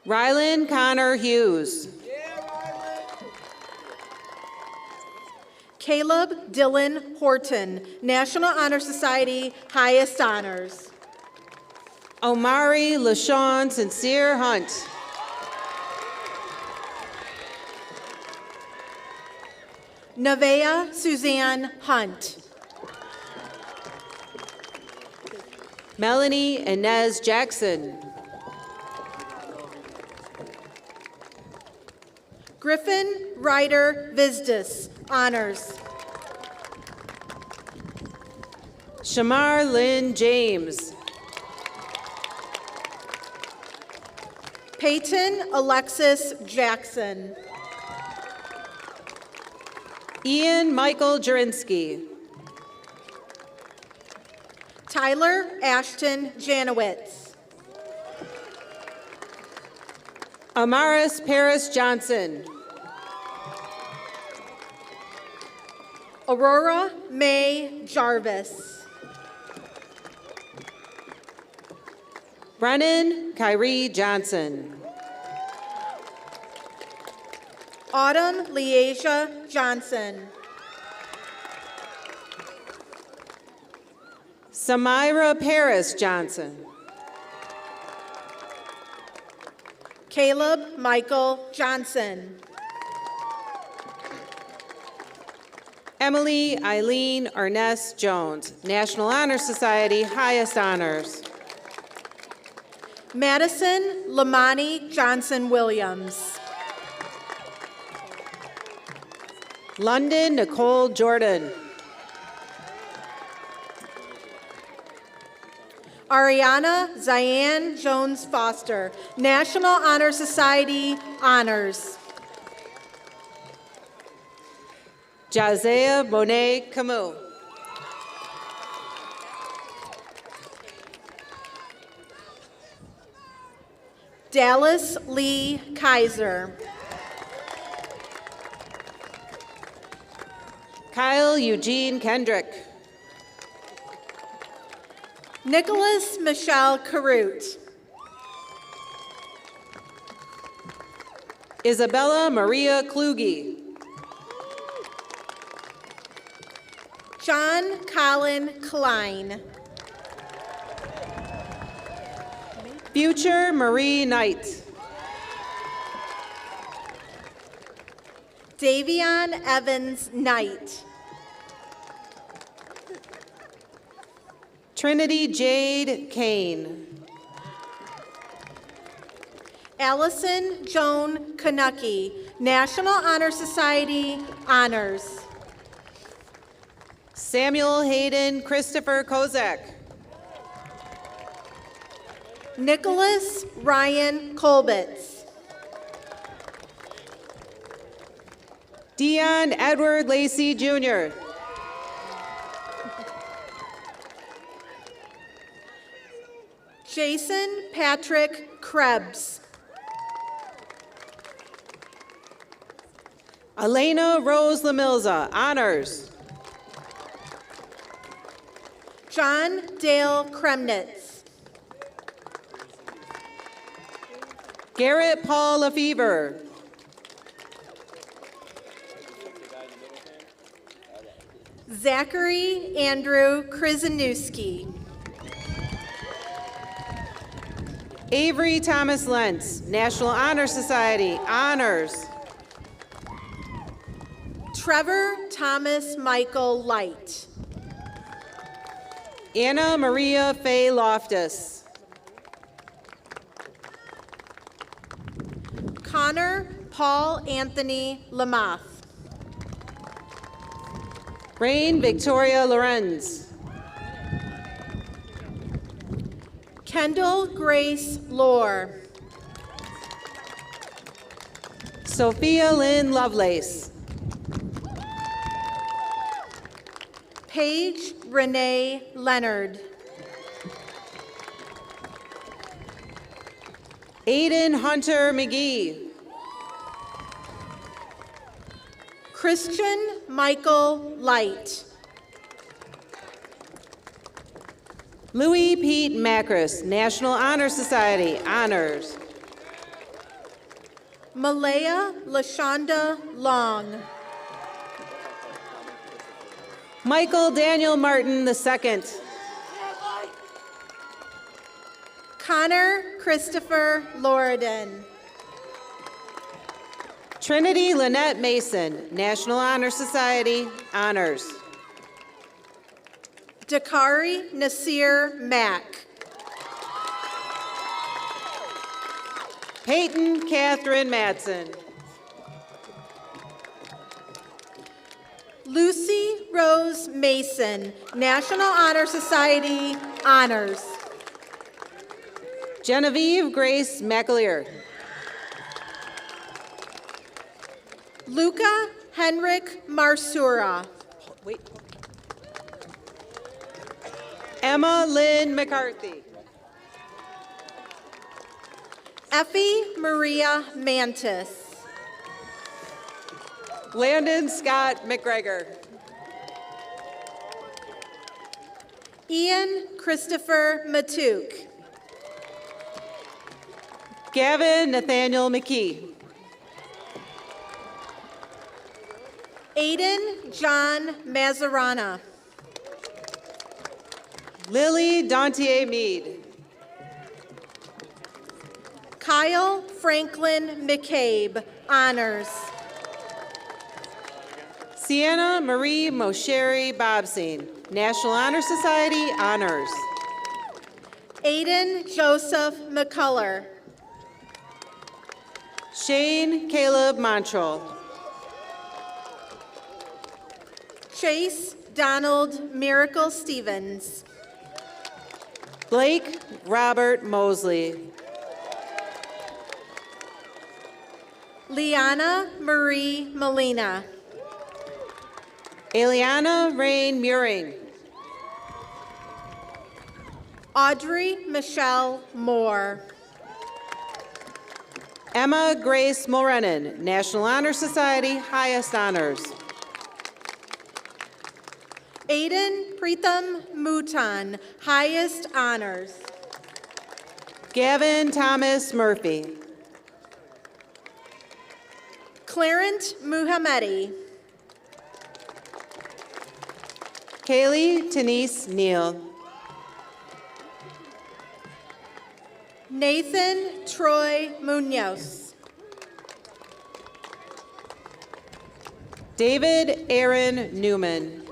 Rylan Connor Hughes. Caleb Dylan Horton, National Honor Society, highest honors. Omari LaShawn Sincere Hunt. Nevaeh Suzanne Hunt. Melanie Inez Jackson. Griffin Ryder Visdis, honors. Shamar Lynn James. Peyton Alexis Jackson. Ian Michael Jurinsky. Tyler Ashton Janowitz. Amaris Paris Johnson. Aurora May Jarvis. Brennan Kyrie Johnson. Autumn Leasia Johnson. Samira Paris Johnson. Caleb Michael Johnson. Emily Eileen Arness Jones, National Honor Society, highest honors. Madison Lamani Johnson Williams. London Nicole Jordan. Ariana Ziane Jones Foster, National Honor Society, honors. Jazea Monet Camus. Dallas Lee Kaiser. Kyle Eugene Kendrick. Nicholas Michelle Carute. Isabella Maria Kluge. John Colin Klein. Future Marie Knight. Davion Evans Knight. Trinity Jade Kane. Allison Joan Kanucky, National Honor Society, honors. Samuel Hayden Christopher Kozak. Nicholas Ryan Kolbitz. Dion Edward Lacey Jr. Jason Patrick Krebs. Elena Rose Lamilza, honors. John Dale Kremnitz. Garrett Paul Lefevre. Zachary Andrew Krzyzewski. Avery Thomas Lentz, National Honor Society, honors. Trevor Thomas Michael Light. Anna Maria Faye Loftus. Connor Paul Anthony Lamath. Rain Victoria Lorenz. Kendall Grace Lohr. Sophia Lynn Lovelace. Paige Renee Leonard. Aiden Hunter McGee. Christian Michael Light. Louis Pete Macris, National Honor Society, honors. Malaya Lashonda Long. Michael Daniel Martin II. Connor Christopher Loridan. Trinity Lynette Mason, National Honor Society, honors. Dakari Nasir Mack. Peyton Catherine Madsen. Lucy Rose Mason, National Honor Society, honors. Genevieve Grace McAleer. Luca Henrik Marsura. Wait. Emma Lynn McCarthy. Effie Maria Mantis. Landon Scott McGregor. Ian Christopher Matuk. Gavin Nathaniel McKee. Aiden John Mazarana. Lily Dantier Mead. Kyle Franklin McCabe, honors. Sienna Marie Mosheri Bobsine, National Honor Society, honors. Aiden Joseph McCullough. Shane Caleb Montrell. Chase Donald Miracle Stevens. Blake Robert Mosley. Liana Marie Molina. Eliana Rain Muring. Audrey Michelle Moore. Emma Grace Mulrennan, National Honor Society, highest honors. Aiden Preetham Mutan, highest honors. Gavin Thomas Murphy. Clarence Muhammadi. Kaylee Denise Neal. Nathan Troy Munoz. David Aaron Newman.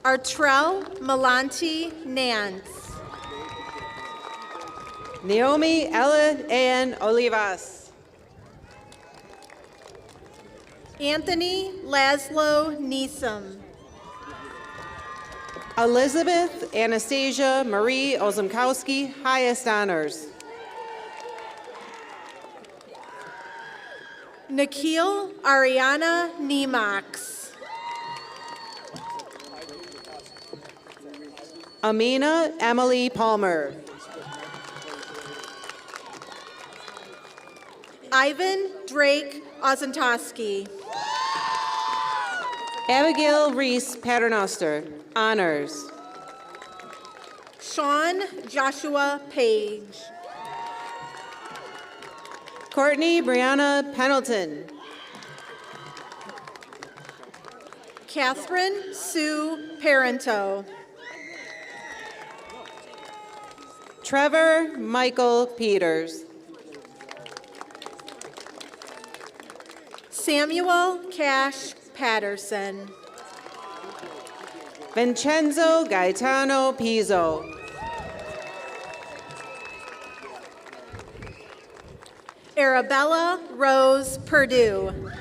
Artrell Melanti Nance. Naomi Ella Ann Olivas. Anthony Laszlo Neeson. Elizabeth Anastasia Marie Ozumkowski, highest honors. Nikhil Ariana Nemox. Amina Emily Palmer. Ivan Drake Ozentowski. Abigail Reese Paternoster, honors. Sean Joshua Page. Courtney Brianna Pendleton. Catherine Sue Parento. Trevor Michael Peters. Samuel Cash Patterson. Vincenzo Gaetano Pizzo. Arabella Rose Purdue.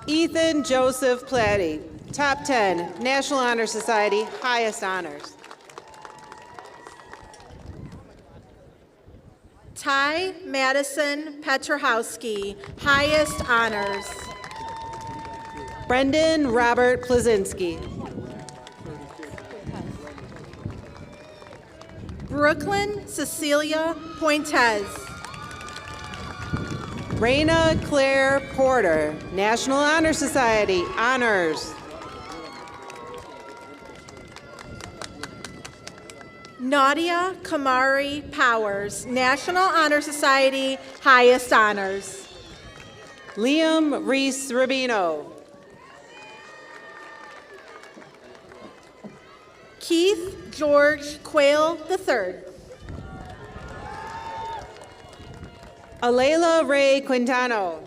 Ethan Joseph Platty, top 10, National Honor Society, highest honors. Ty Madison Petrahowski, highest honors. Brendan Robert Plazinski. Brooklyn Cecilia Pointez. Raina Claire Porter, National Honor Society, honors. Nadia Kamari Powers, National Honor Society, highest honors. Liam Reese Rubino. Keith George Quayle III. Alayla Ray Quintano.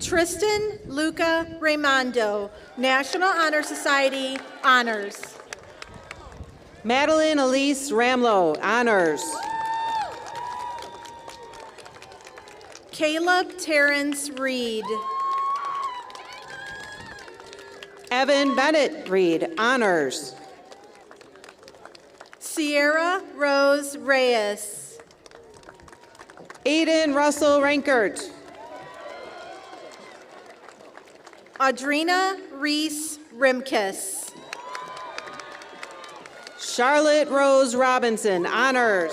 Tristan Luca Raimondo, National Honor Society, honors. Madeline Elise Ramlow, honors. Caleb Terrence Reed. Evan Bennett Reed, honors. Sierra Rose Reyes. Aiden Russell Rankert. Audrina Reese Rimkus. Charlotte Rose Robinson, honors.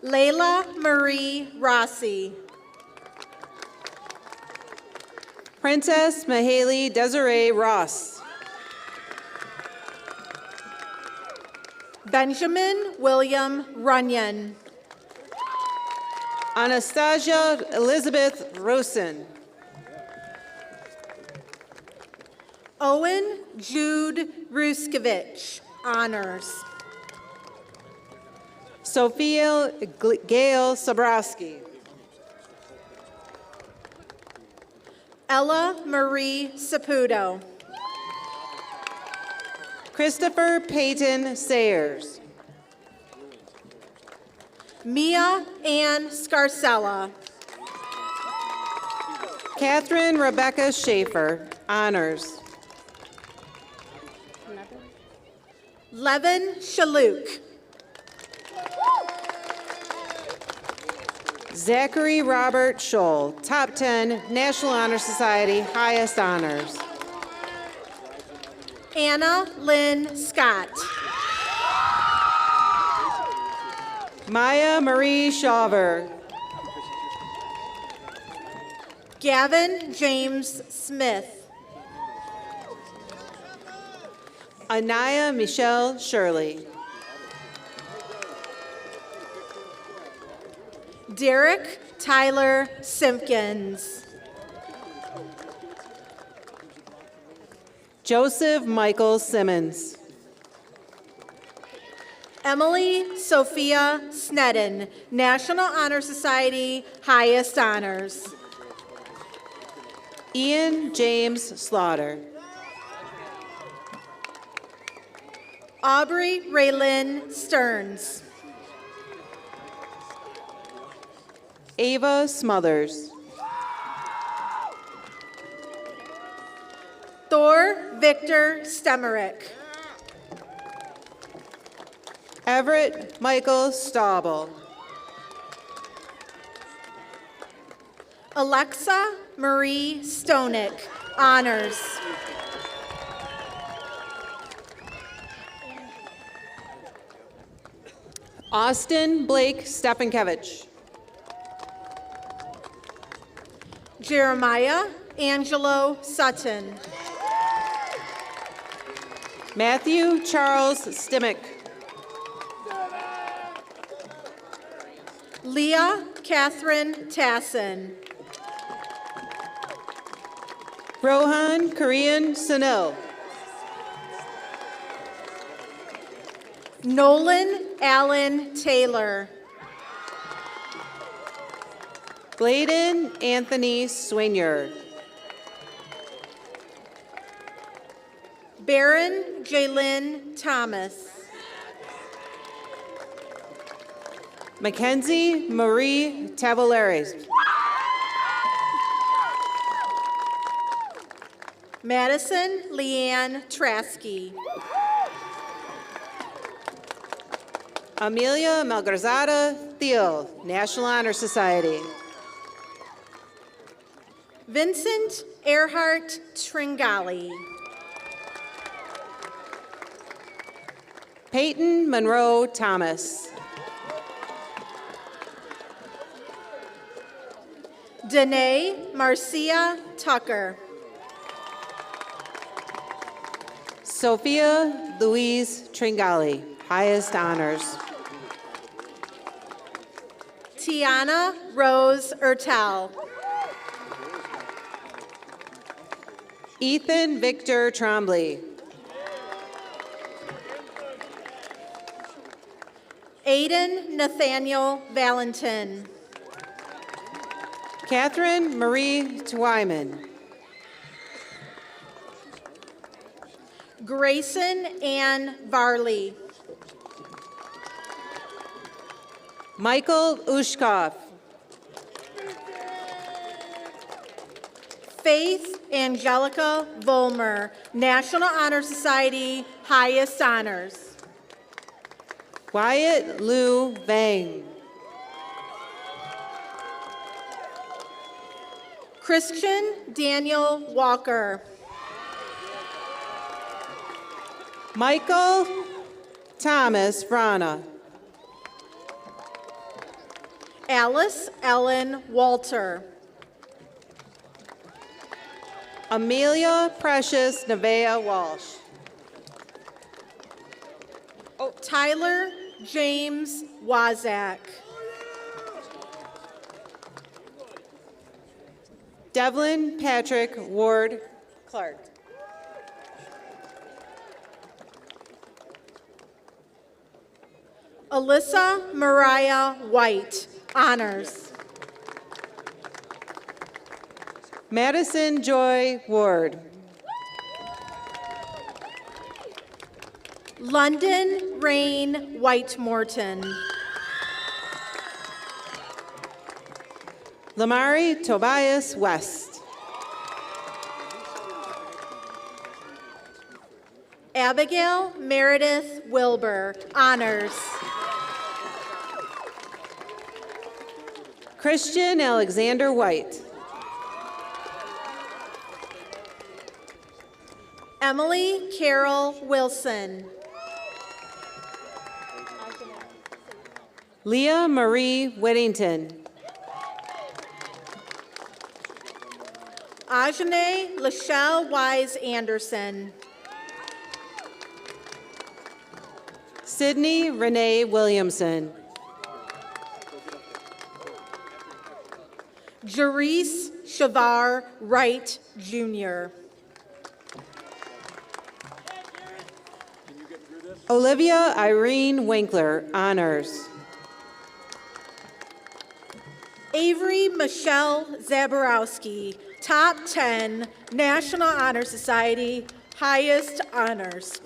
Layla Marie Rossi. Princess Mahaley Desiree Ross. Benjamin William Runyon. Anastasia Elizabeth Rosen. Owen Jude Ruskevich, honors. Sophia Gail Sobrowski. Ella Marie Saputo. Christopher Peyton Sayers. Mia Ann Scarcella. Catherine Rebecca Schaefer, honors. Levin Shaluk. Zachary Robert Scholl, top 10, National Honor Society, highest honors. Anna Lynn Scott. Maya Marie Shawver. Gavin James Smith. Anaya Michelle Shirley. Derek Tyler Simpkins. Joseph Michael Simmons. Emily Sophia Snedden, National Honor Society, highest honors. Ian James Slaughter. Aubrey Raylyn Stearns. Ava Smothers. Thor Victor Stemerick. Everett Michael Staubel. Alexa Marie Stonick, honors. Austin Blake Stepankevich. Jeremiah Angelo Sutton. Matthew Charles Stimmick. Leah Catherine Tassin. Rohan Korean Sunil. Nolan Allen Taylor. Bladen Anthony Swinier. Baron Jaylin Thomas. Mackenzie Marie Tavolares. Madison Leanne Trasky. Amelia Malgarzada Thiel, National Honor Society. Vincent Earhart Tringali. Peyton Monroe Thomas. Danae Marcia Tucker. Sophia Louise Tringali, highest honors. Tiana Rose Ertel. Ethan Victor Trombley. Aiden Nathaniel Valentin. Catherine Marie Twyman. Grayson Ann Varley. Michael Ushkoff. Faith Angelica Volmer, National Honor Society, highest honors. Wyatt Lou Vang. Christian Daniel Walker. Michael Thomas Frana. Alice Ellen Walter. Amelia Precious Nevaeh Walsh. Tyler James Wazak. Devlin Patrick Ward Clark. Alyssa Mariah White, honors. Madison Joy Ward. London Rain White Morton. Lamari Tobias West. Abigail Meredith Wilbur, honors. Christian Alexander White. Emily Carol Wilson. Leah Marie Whittington. Ajane Lachelle Wise Anderson. Sydney Renee Williamson. Jerice Shavar Wright Jr. Olivia Irene Winkler, honors. Avery Michelle Zaborowski, top 10, National Honor Society, highest honors.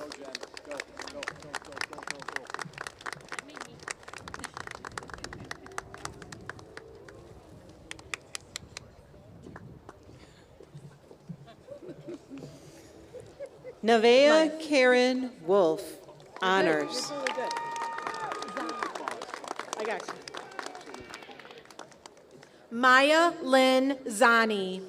Nevaeh Karen Wolf, honors. I got you. Maya Lynn Zani.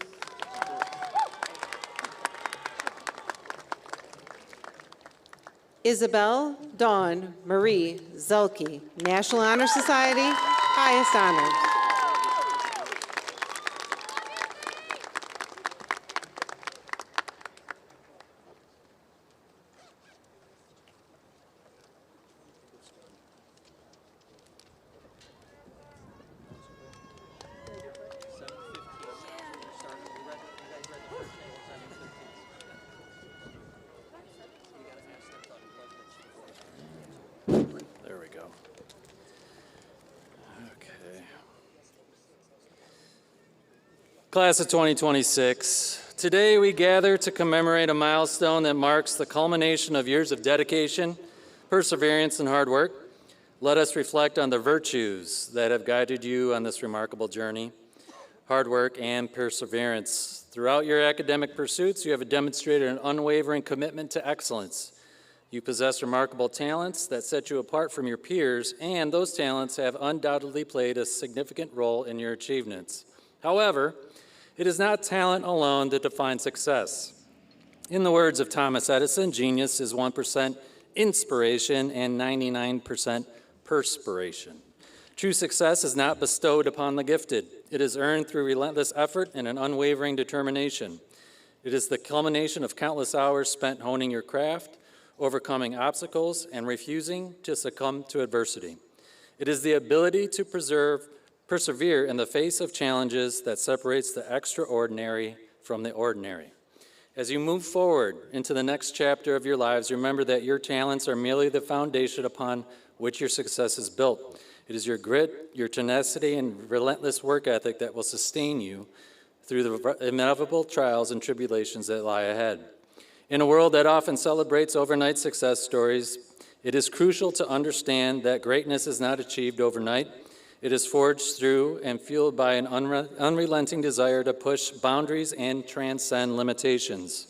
Isabel Dawn Marie Zelke, National Honor Society, highest honors. Class of 2026, today we gather to commemorate a milestone that marks the culmination of years of dedication, perseverance, and hard work. Let us reflect on the virtues that have guided you on this remarkable journey. Hard work and perseverance. Throughout your academic pursuits, you have demonstrated an unwavering commitment to excellence. You possess remarkable talents that set you apart from your peers, and those talents have undoubtedly played a significant role in your achievements. However, it is not talent alone that defines success. In the words of Thomas Edison, genius is 1% inspiration and 99% perspiration. True success is not bestowed upon the gifted. It is earned through relentless effort and an unwavering determination. It is the culmination of countless hours spent honing your craft, overcoming obstacles, and refusing to succumb to adversity. It is the ability to persevere in the face of challenges that separates the extraordinary from the ordinary. As you move forward into the next chapter of your lives, remember that your talents are merely the foundation upon which your success is built. It is your grit, your tenacity, and relentless work ethic that will sustain you through the inevitable trials and tribulations that lie ahead. In a world that often celebrates overnight success stories, it is crucial to understand that greatness is not achieved overnight. It is forged through and fueled by an unrelenting desire to push boundaries and transcend limitations.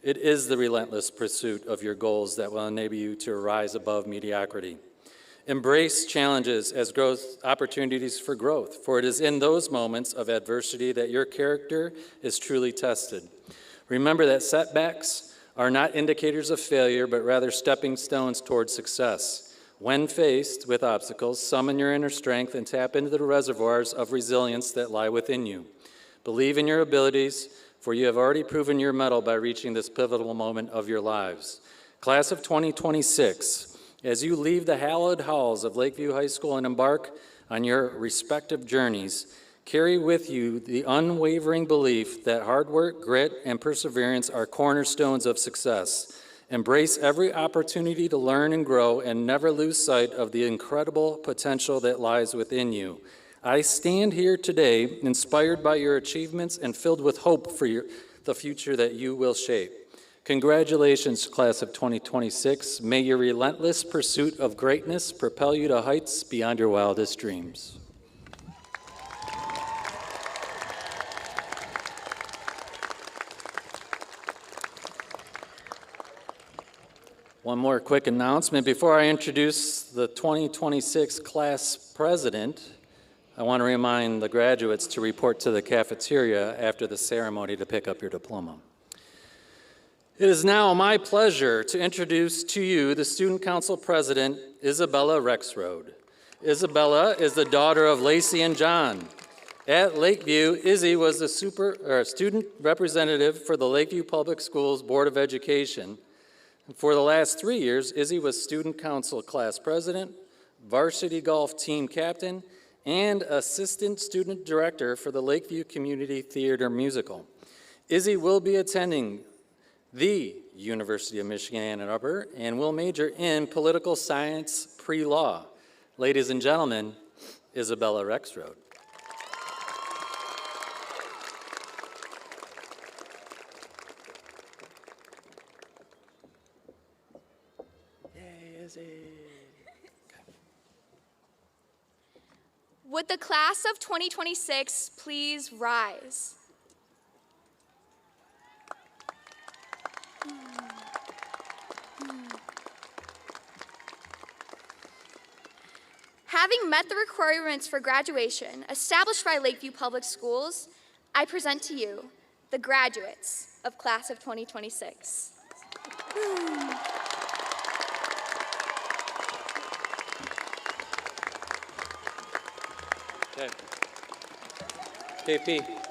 It is the relentless pursuit of your goals that will enable you to rise above mediocrity. Embrace challenges as growth opportunities for growth, for it is in those moments of adversity that your character is truly tested. Remember that setbacks are not indicators of failure, but rather stepping stones towards success. When faced with obstacles, summon your inner strength and tap into the reservoirs of resilience that lie within you. Believe in your abilities, for you have already proven your mettle by reaching this pivotal moment of your lives. Class of 2026, as you leave the hallowed halls of Lakeview High School and embark on your respective journeys, carry with you the unwavering belief that hard work, grit, and perseverance are cornerstones of success. Embrace every opportunity to learn and grow, and never lose sight of the incredible potential that lies within you. I stand here today inspired by your achievements and filled with hope for the future that you will shape. Congratulations, Class of 2026. May your relentless pursuit of greatness propel you to heights beyond your wildest dreams. One more quick announcement. Before I introduce the 2026 class president, I want to remind the graduates to report to the cafeteria after the ceremony to pick up your diploma. It is now my pleasure to introduce to you the Student Council President, Isabella Rexroad. Isabella is the daughter of Lacey and John. At Lakeview, Izzy was the student representative for the Lakeview Public Schools Board of Education. For the last 3 years, Izzy was Student Council Class President, Varsity Golf Team Captain, and Assistant Student Director for the Lakeview Community Theater Musical. Izzy will be attending the University of Michigan Ann Arbor and will major in political science pre-law. Ladies and gentlemen, Isabella Rexroad. Would the class of 2026 please rise? Having met the requirements for graduation established by Lakeview Public Schools, I present to you the graduates of class of 2026. Okay. KP.